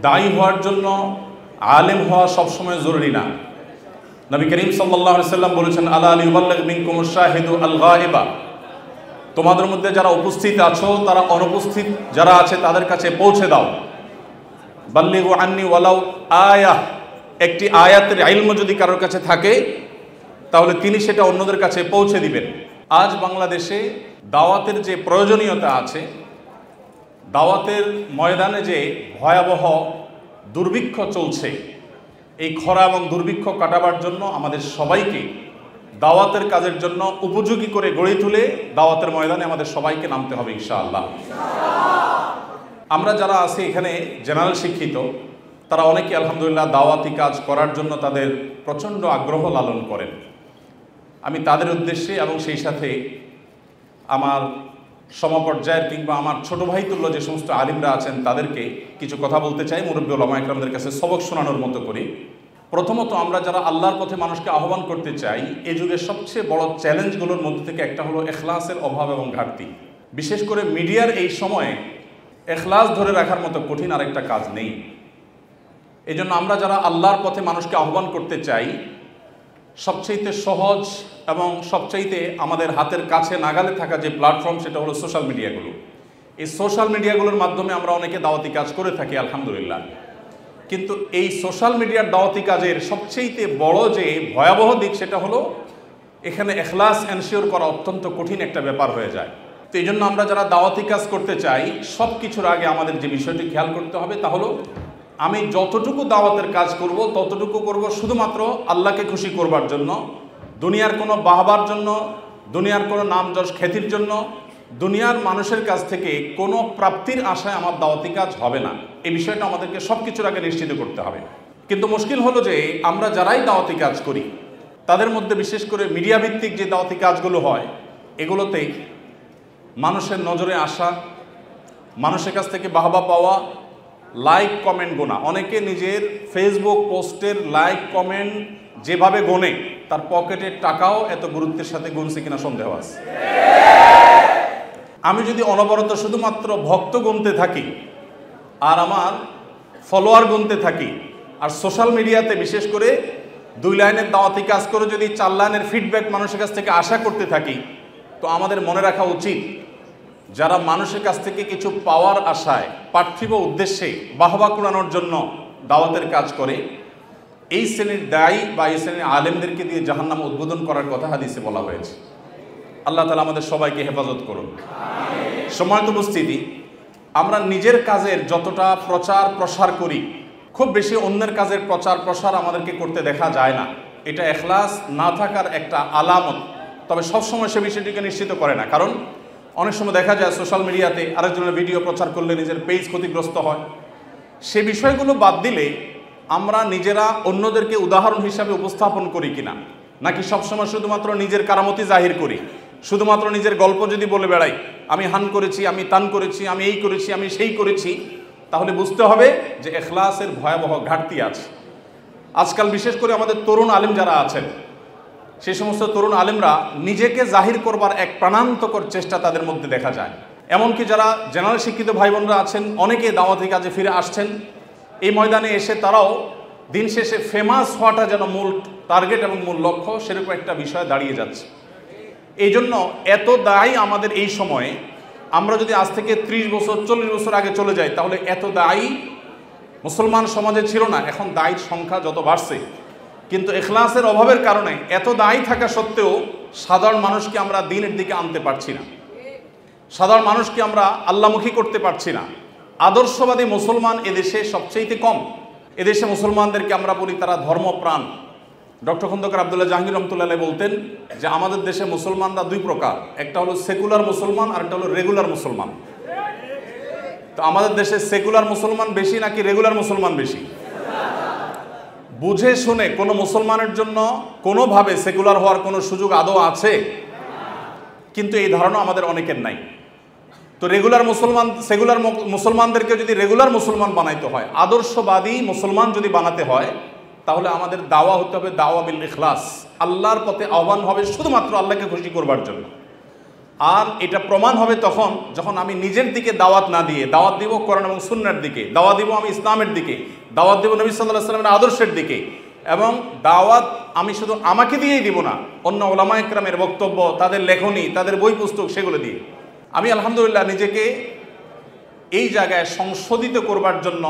দায়ী হওয়ার জন্য আলেম হওয়া সবসময় জরুরি না। নবী করিম সাল্লাল্লাহু আলাইহি সাল্লাম বলেছেন, আলা লিউবাল্লিগ মিনকুমুশ শাহিদু আল গায়বা, তোমাদের মধ্যে যারা উপস্থিত আছো তারা অনুপস্থিত যারা আছে তাদের কাছে পৌঁছে দাও। বাল্লিগু আন্নি ওয়ালাউ আয়াহ, একটি আয়াতের ইলম যদি কারোর কাছে থাকে তাহলে তিনি সেটা অন্যদের কাছে পৌঁছে দিবেন। আজ বাংলাদেশে দাওয়াতের যে প্রয়োজনীয়তা আছে, দাওয়াতের ময়দানে যে ভয়াবহ দুর্ভিক্ষ চলছে, এই খরা এবং দুর্ভিক্ষ কাটাবার জন্য আমাদের সবাইকে দাওয়াতের কাজের জন্য উপযোগী করে গড়ে তুলে দাওয়াতের ময়দানে আমাদের সবাইকে নামতে হবে ইনশাআল্লাহ। আমরা যারা আছি এখানে জেনারেল শিক্ষিত, তারা অনেকে আলহামদুলিল্লাহ দাওয়াতি কাজ করার জন্য তাদের প্রচণ্ড আগ্রহ লালন করেন। আমি তাদের উদ্দেশ্যে এবং সেই সাথে আমার সমপর্যায়ের কিংবা আমার ছোট ভাই তুল্য যে সমস্ত আলিমরা আছেন তাদেরকে কিছু কথা বলতে চাই, মুরব্বী উলামা ইকরামদের কাছে সবক শোনানোর মতো করি। প্রথমত, আমরা যারা আল্লাহর পথে মানুষকে আহ্বান করতে চাই, এই যুগের সবচেয়ে বড় চ্যালেঞ্জগুলোর মধ্যে থেকে একটা হলো এখলাসের অভাব এবং ঘাটতি। বিশেষ করে মিডিয়ার এই সময়ে এখলাস ধরে রাখার মতো কঠিন আরেকটা কাজ নেই। এই জন্য আমরা যারা আল্লাহর পথে মানুষকে আহ্বান করতে চাই, সবচাইতে সহজ এবং সবচাইতে আমাদের হাতের কাছে নাগালে থাকা যে প্ল্যাটফর্ম, সেটা হলো সোশ্যাল মিডিয়াগুলো। এই সোশ্যাল মিডিয়াগুলোর মাধ্যমে আমরা অনেকে দাওয়াতি কাজ করে থাকি আলহামদুলিল্লাহ। কিন্তু এই সোশ্যাল মিডিয়ার দাওয়াতি কাজের সবচাইতে বড় যে ভয়াবহ দিক, সেটা হলো এখানে এখলাস এনশিওর করা অত্যন্ত কঠিন একটা ব্যাপার হয়ে যায়। তো এই জন্য আমরা যারা দাওয়াতি কাজ করতে চাই, সব কিছুর আগে আমাদের যে বিষয়টি খেয়াল করতে হবে তা হলো, আমি যতটুকু দাওয়াতের কাজ করব ততটুকু করব শুধুমাত্র আল্লাহকে খুশি করবার জন্য, দুনিয়ার কোনো বাহবার জন্য, দুনিয়ার কোনো নাম যশ খ্যাতির জন্য, দুনিয়ার মানুষের কাছ থেকে কোনো প্রাপ্তির আশায় আমার দাওয়াতি কাজ হবে না। এই বিষয়টা আমাদেরকে সব কিছুর আগে নিশ্চিত করতে হবে। কিন্তু মুশকিল হলো যে আমরা যারাই দাওয়াতি কাজ করি, তাদের মধ্যে বিশেষ করে মিডিয়া ভিত্তিক যে দাওয়াতি কাজগুলো হয়, এগুলোতে মানুষের নজরে আসা, মানুষের কাছ থেকে বাহবা পাওয়া, লাইক কমেন্ট গোনা, অনেকে নিজের ফেসবুক পোস্টের লাইক কমেন্ট যেভাবে গোনে, তার পকেটের টাকাও এত গুরুত্বের সাথে গুনছে কিনা সন্দেহ আছে। আমি যদি অনবরত শুধুমাত্র ভক্ত গুনতে থাকি আর আমার ফলোয়ার গুনতে থাকি, আর সোশ্যাল মিডিয়াতে বিশেষ করে 2 লাইনের দাওয়াতি কাজ করে যদি 4 লাইনের ফিডব্যাক মানুষের কাছ থেকে আশা করতে থাকি, তো আমাদের মনে রাখা উচিত, যারা মানুষের কাছ থেকে কিছু পাওয়ার আশায়, পার্থিব উদ্দেশ্যে বাহবা কুড়ানোর জন্য দাওয়াতের কাজ করে, এই শ্রেণীর দায়ী বা এই শ্রেণীর আলেমদেরকে দিয়ে জাহান্নাম উদ্বোধন করার কথা হাদিসে বলা হয়েছে। আল্লাহ তাআলা আমাদের সবাইকে হেফাজত করুন। সম্মানিত উপস্থিতি, আমরা নিজের কাজের যতটা প্রচার প্রসার করি, খুব বেশি অন্যের কাজের প্রচার প্রসার আমাদেরকে করতে দেখা যায় না। এটা এখলাস না থাকার একটা আলামত। তবে সবসময় সে বিষয়টিকে নিশ্চিত করে না, কারণ অনেক সময় দেখা যায় সোশ্যাল মিডিয়াতে আরেকজনের ভিডিও প্রচার করলে নিজের পেজ ক্ষতিগ্রস্ত হয়। সে বিষয়গুলো বাদ দিলে আমরা নিজেরা অন্যদেরকে উদাহরণ হিসাবে উপস্থাপন করি কিনা, নাকি সবসময় শুধুমাত্র নিজের কারামতি জাহির করি, শুধুমাত্র নিজের গল্প যদি বলে বেড়াই, আমি হান করেছি, আমি তান করেছি, আমি এই করেছি, আমি সেই করেছি, তাহলে বুঝতে হবে যে এখলাসের ভয়াবহ ঘাটতি আছে। আজকাল বিশেষ করে আমাদের তরুণ আলেম যারা আছেন, সেই সমস্ত তরুণ আলেমরা নিজেকে জাহির করবার এক প্রাণান্তকর চেষ্টা তাদের মধ্যে দেখা যায়। এমনকি যারা জেনারেল শিক্ষিত ভাই বোনরা আছেন, অনেকে দাওয়াতি কাজে ফিরে আসছেন, এই ময়দানে এসে তারাও দিন শেষে ফেমাস হওয়াটা যেন মূল টার্গেট এবং মূল লক্ষ্য, সেরকম একটা বিষয় দাঁড়িয়ে যাচ্ছে। এই জন্য এত দায়ী আমাদের এই সময়ে, আমরা যদি আজ থেকে 30 বছর 40 বছর আগে চলে যাই, তাহলে এত দায়ী মুসলমান সমাজে ছিল না। এখন দায়ীর সংখ্যা যত বাড়ছে, কিন্তু এখলাসের অভাবের কারণে এত দায়ী থাকা সত্ত্বেও সাধারণ মানুষকে আমরা দ্বীনের দিকে আনতে পারছি না, সাধারণ মানুষকে আমরা আল্লাহমুখী করতে পারছি না। আদর্শবাদী মুসলমান এদেশে সবচেয়ে কম। এদেশে মুসলমানদেরকে আমরা বলি তারা ধর্মপ্রাণ। ডক্টর খন্দকার আব্দুল্লাহ জাহাঙ্গীর রহমতুল্লাহ বলতেন যে আমাদের দেশে মুসলমানরা 2 প্রকার, একটা হলো সেকুলার মুসলমান আর একটা হলো রেগুলার মুসলমান। তো আমাদের দেশে সেকুলার মুসলমান বেশি নাকি রেগুলার মুসলমান বেশি? বুঝে শুনে কোনো মুসলমানের জন্য কোনোভাবে সেকুলার হওয়ার কোনো সুযোগ আদৌ আছে? কিন্তু এই ধারণা আমাদের অনেকের নাই। তো রেগুলার মুসলমান, সেকুলার মুসলমানদেরকে যদি রেগুলার মুসলমান বানাইতে হয়, আদর্শবাদী মুসলমান যদি বানাতে হয়, তাহলে আমাদের দাওয়া হতে হবে দাওয়া বিল ইখলাস। আল্লাহর পথে আহ্বান হবে শুধুমাত্র আল্লাহকে খুশি করবার জন্য। আর এটা প্রমাণ হবে তখন যখন আমি নিজের দিকে দাওয়াত না দিয়ে দাওয়াত দিব কোরআন এবং সুন্নাহর দিকে, দাওয়াত দিব আমি ইসলামের দিকে, দাওয়াত দিব নবী সাল্লাল্লাহু আলাইহি ওয়াসাল্লামের আদর্শের দিকে, এবং দাওয়াত আমি শুধু আমাকে দিয়েই দিব না, অন্য ওলামা একরামের বক্তব্য, তাদের লেখনী, তাদের বই পুস্তক, সেগুলো দিয়ে। আমি আলহামদুলিল্লাহ নিজেকে এই জায়গায় সংশোধিত করবার জন্য,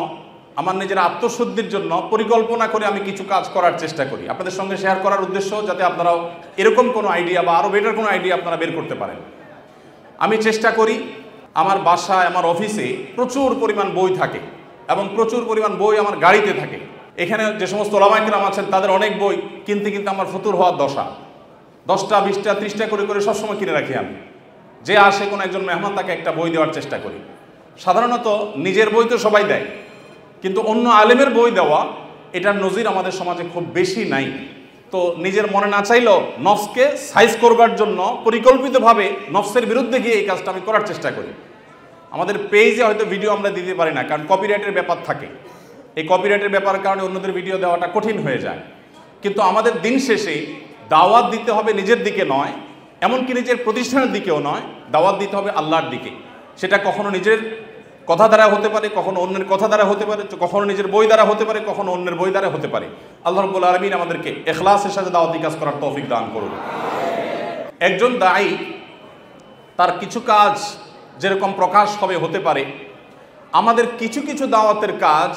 আমার নিজের আত্মশুদ্ধির জন্য পরিকল্পনা করে আমি কিছু কাজ করার চেষ্টা করি, আপনাদের সঙ্গে শেয়ার করার উদ্দেশ্য যাতে আপনারাও এরকম কোনো আইডিয়া বা আরও বেটার কোনো আইডিয়া আপনারা বের করতে পারেন। আমি চেষ্টা করি, আমার বাসায়, আমার অফিসে প্রচুর পরিমাণ বই থাকে এবং প্রচুর পরিমাণ বই আমার গাড়িতে থাকে। এখানে যে সমস্ত ওলামা একরাম আছেন তাদের অনেক বই কিনতে কিনতে আমার ফতুর হওয়ার দশা, 10টা 20টা 30টা করে সবসময় কিনে রাখি আমি। যে আসে কোনো একজন মেহমান তাকে একটা বই দেওয়ার চেষ্টা করি। সাধারণত নিজের বই তো সবাই দেয়, কিন্তু অন্য আলেমের বই দেওয়া এটার নজির আমাদের সমাজে খুব বেশি নাই। তো নিজের মনে না চাইলেও নফসকে সাইজ করবার জন্য পরিকল্পিতভাবে নফসের বিরুদ্ধে গিয়ে এই কাজটা আমি করার চেষ্টা করি। আমাদের পেজে হয়তো ভিডিও আমরা দিতে পারি না, কারণ কপিরাইটের ব্যাপার থাকে। এই কপিরাইটের ব্যাপারের কারণে অন্যদের ভিডিও দেওয়াটা কঠিন হয়ে যায়। কিন্তু আমাদের দিন শেষে দাওয়াত দিতে হবে নিজের দিকে নয়, এমনকি নিজের প্রতিষ্ঠানের দিকেও নয়, দাওয়াত দিতে হবে আল্লাহর দিকে। সেটা কখনো নিজের কথা দ্বারা হতে পারে, কখনো অন্যের কথা দ্বারা হতে পারে, কখনো নিজের বই দ্বারা হতে পারে, কখনো অন্যের বই দ্বারা হতে পারে। আল্লাহ রাব্বুল আলামিন আমাদেরকে ইখলাসের সাথে দাওয়াতি কাজ করার তৌফিক দান করুন। একজন দায়ী তার কিছু কাজ যেরকম প্রকাশ হবে হতে পারে, আমাদের কিছু কিছু দাওয়াতের কাজ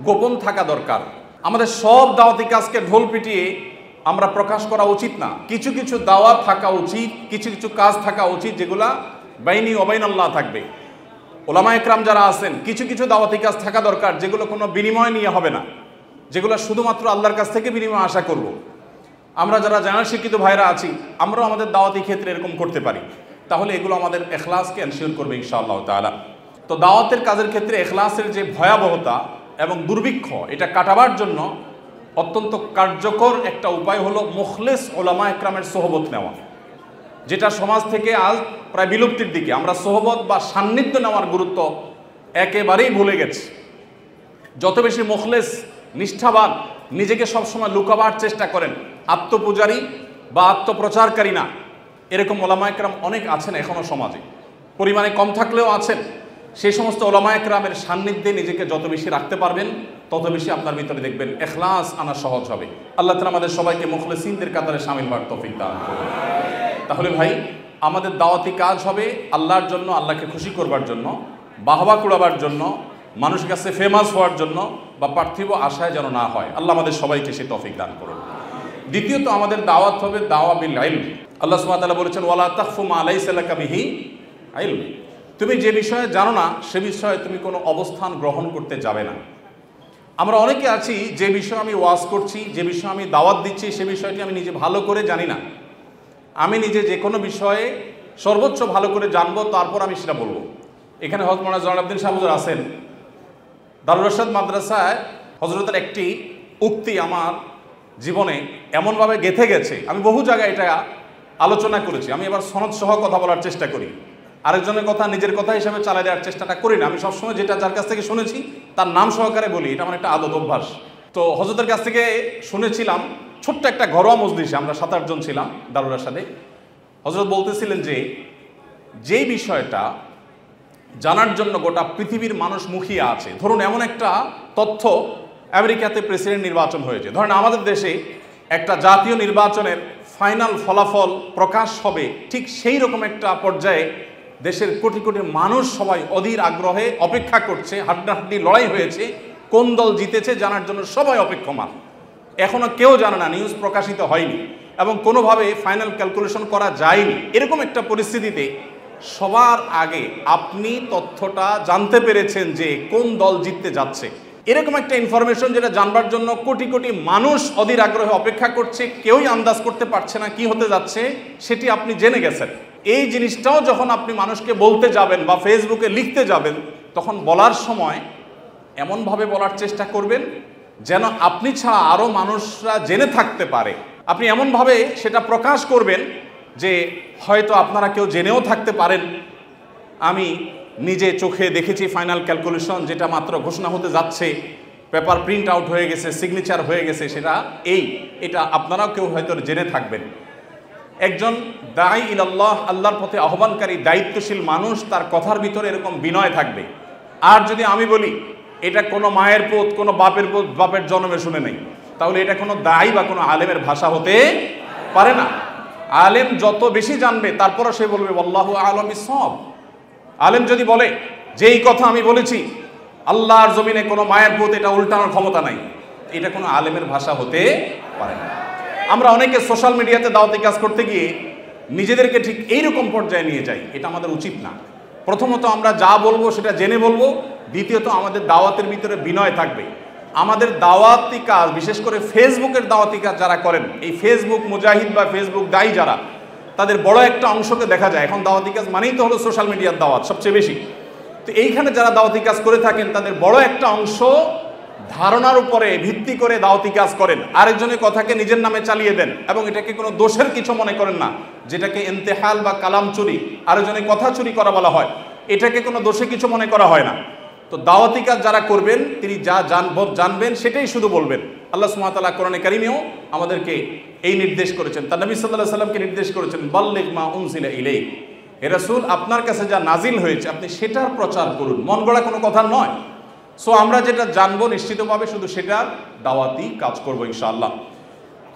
গোপন থাকা দরকার। আমাদের সব দাওয়াতি কাজকে ঢোল পিটিয়ে আমরা প্রকাশ করা উচিত না। কিছু কিছু দাওয়াত থাকা উচিত, কিছু কিছু কাজ থাকা উচিত যেগুলা বাইনি ওয়াবাইন আল্লাহ থাকবে। ওলামা একরাম যারা আছেন, কিছু কিছু দাওয়াতি কাজ থাকা দরকার যেগুলো কোনো বিনিময় নিয়ে হবে না, যেগুলো শুধুমাত্র আল্লাহর কাছ থেকে বিনিময় আশা করব। আমরা যারা জানার শিক্ষিত ভাইরা আছি, আমরাও আমাদের দাওয়াতি ক্ষেত্রে এরকম করতে পারি। তাহলে এগুলো আমাদের এখলাসকে এনশিওর করবে ইনশাআল্লাহ তাআলা। তো দাওয়াতের কাজের ক্ষেত্রে এখলাসের যে ভয়াবহতা এবং দুর্ভিক্ষ, এটা কাটাবার জন্য অত্যন্ত কার্যকর একটা উপায় হলো মুখলেস ওলামা একরামের সোহবত নেওয়া, যেটা সমাজ থেকে আজ প্রায় বিলুপ্তির দিকে। আমরা সোহবত বা সান্নিধ্য নেওয়ার গুরুত্ব একেবারেই ভুলে গেছি। যত বেশি মুখলেস, নিষ্ঠাবান, নিজেকে সবসময় লুকাবার চেষ্টা করেন, আত্মপূজারী বা আত্মপ্রচারকারী না, এরকম ওলামা একরাম অনেক আছেন এখনও সমাজে, পরিমাণে কম থাকলেও আছেন। সেই সমস্ত ওলামা একরামের সান্নিধ্যে নিজেকে যত বেশি রাখতে পারবেন, তত বেশি আপনার ভিতরে দেখবেন ইখলাস আনা সহজ হবে। আল্লাহ তাআলা আমাদের সবাইকে মুখলিসিনদের কাতারে শামিল হওয়ার তৌফিক দান করুন। তাহলে ভাই, আমাদের দাওয়াতি কাজ হবে আল্লাহর জন্য, আল্লাহকে খুশি করবার জন্য, বাহবা কুড়াবার জন্য, মানুষের কাছে ফেমাস হওয়ার জন্য বা পার্থিব আশায় যেন না হয়। আল্লাহ আমাদের সবাইকে সেই তৌফিক দান করুন। দ্বিতীয়ত, আমাদের দাওয়াত হবে দাওয়া বিল ইলম। আল্লাহ সুবহানাহু ওয়া তাআলা বলেছেন, ওয়ালা তাখফু মা লাইসা লাকা বিহি ইলম। তুমি যে বিষয়ে জানো না সে বিষয়ে তুমি কোনো অবস্থান গ্রহণ করতে যাবে না। আমরা অনেকে আছি, যে বিষয়ে আমি ওয়াজ করছি, যে বিষয়ে আমি দাওয়াত দিচ্ছি, সে বিষয়টি আমি নিজে ভালো করে জানি না। আমি নিজে যে কোনো বিষয়ে সর্বোচ্চ ভালো করে জানবো, তারপর আমি সেটা বলবো। এখানে হযরত মাওলানা জয়নুদ্দিন শাহ হুজুর আছেন। দারুল রশাদ মাদ্রাসায় হযরতের একটি উক্তি আমার জীবনে এমনভাবে গেঁথে গেছে, আমি বহু জায়গায় এটা আলোচনা করেছি। আমি এবার সনদ সহ কথা বলার চেষ্টা করি, আরেকজনের কথা নিজের কথা হিসাবে চালিয়ে দেওয়ার চেষ্টাটা করি না। আমি সবসময় যেটা যার কাছ থেকে শুনেছি তার নাম সহকারে বলি, এটা আমার একটা আদত অভ্যাস। তো হযরতের কাছ থেকে শুনেছিলাম, ছোট্ট একটা ঘরোয়া মজলিসে আমরা 7-8 জন ছিলাম দারুল রশাদে। হযরত বলতেছিলেন যে, যেই বিষয়টা জানার জন্য গোটা পৃথিবীর মানুষ মুখিয়ে আছে, ধরুন এমন একটা তথ্য, আমেরিকাতে প্রেসিডেন্ট নির্বাচন হয়েছে, ধরেন আমাদের দেশে একটা জাতীয় নির্বাচনের ফাইনাল ফলাফল প্রকাশ হবে, ঠিক সেই রকম একটা পর্যায়ে দেশের কোটি কোটি মানুষ সবাই অধীর আগ্রহে অপেক্ষা করছে, হাড্ডাহাড্ডি লড়াই হয়েছে, কোন দল জিতেছে জানার জন্য সবাই অপেক্ষমান। এখনো কেউ জানে না, নিউজ প্রকাশিত হয়নি এবং কোনোভাবে ফাইনাল ক্যালকুলেশন করা যায়নি। এরকম একটা পরিস্থিতিতে সবার আগে আপনি তথ্যটা জানতে পেরেছেন যে কোন দল জিততে যাচ্ছে, এরকম একটা ইনফরমেশন যেটা জানবার জন্য কোটি কোটি মানুষ অধীর আগ্রহে অপেক্ষা করছে, কেউই আন্দাজ করতে পারছে না কি হতে যাচ্ছে, সেটি আপনি জেনে গেছেন। এই জিনিসটাও যখন আপনি মানুষকে বলতে যাবেন বা ফেসবুকে লিখতে যাবেন, তখন বলার সময় এমনভাবে বলার চেষ্টা করবেন যেন আপনি ছাড়া আরও মানুষরা জেনে থাকতে পারে। আপনি এমনভাবে সেটা প্রকাশ করবেন যে হয়তো আপনারা কেউ জেনেও থাকতে পারেন, আমি নিজে চোখে দেখেছি ফাইনাল ক্যালকুলেশন, যেটা মাত্র ঘোষণা হতে যাচ্ছে, পেপার প্রিন্ট আউট হয়ে গেছে, সিগনেচার হয়ে গেছে, সেটা এটা আপনারাও কেউ হয়তো জেনে থাকবেন। একজন দাঈ ইলাল্লাহ, আল্লাহর পথে আহ্বানকারী দায়িত্বশীল মানুষ, তার কথার ভিতরে এরকম বিনয় থাকবে। আর যদি আমি বলি এটা কোনো মায়ের পুত, কোনো বাপের পুত, বাপের জন্মে শুনে নেই, তাহলে এটা কোনো দাঈ বা কোনো আলেমের ভাষা হতে পারে না। আলেম যত বেশি জানবে তারপরও সে বলবে আল্লাহু আ'লাম বিস-সাওয়াব। আলেম যদি বলে যে এই কথা আমি বলেছি, আল্লাহর জমিনে কোনো মায়ের পুত, এটা উল্টানোর ক্ষমতা নাই, এটা কোনো আলেমের ভাষা হতে পারে না। আমরা অনেকে সোশ্যাল মিডিয়াতে দাওয়াতি কাজ করতে গিয়ে নিজেদেরকে ঠিক এইরকম পর্যায়ে নিয়ে যাই, এটা আমাদের উচিত না। প্রথমত আমরা যা বলবো সেটা জেনে বলবো, দ্বিতীয়ত আমাদের দাওয়াতের ভিতরে বিনয় থাকবে। আমাদের দাওয়াতি কাজ, বিশেষ করে ফেসবুকের দাওয়াতি কাজ যারা করেন, এই ফেসবুক মুজাহিদ বা ফেসবুক দায়ী যারা, তাদের বড় একটা অংশকে দেখা যায় এখন দাওয়াতি কাজ মানেই তো হলো সোশ্যাল মিডিয়ার দাওয়াত সবচেয়ে বেশি। তো এইখানে যারা দাওয়াতি কাজ করে থাকেন তাদের বড় একটা অংশ ধারণার উপরে ভিত্তি করে দাওয়াতি কাজ করেন, আরেকজনের কথাকে নিজের নামে চালিয়ে দেন এবং এটাকে কোনো দোষের কিছু মনে করেন না, যেটাকে ইন্তেহাল বা কালাম চুরি, আরেকজনের কথা চুরি করা বলা হয়, এটাকে কোনো দোষে কিছু মনে করা হয় না। তো দাওয়াতি কাজ যারা করবেন তিনি যা জানবেন সেটাই শুধু বলবেন। আল্লাহ সুবহানাহু ওয়া তাআলা কোরআনে কারিমেও আমাদেরকে এই নির্দেশ করেছেন, তার নবী সাল্লাল্লাহু আলাইহি সাল্লামকে নির্দেশ করেছেন, বাল্লিগ মা উনজিলা ইলাইক, হে রাসূল আপনার কাছে যা নাজিল হয়েছে আপনি সেটার প্রচার করুন, মন গড়া কোনো কথা নয়। সো আমরা যেটা জানবো নিশ্চিতভাবে শুধু সেটার দাওয়াতি কাজ করবো ইনশাআল্লাহ।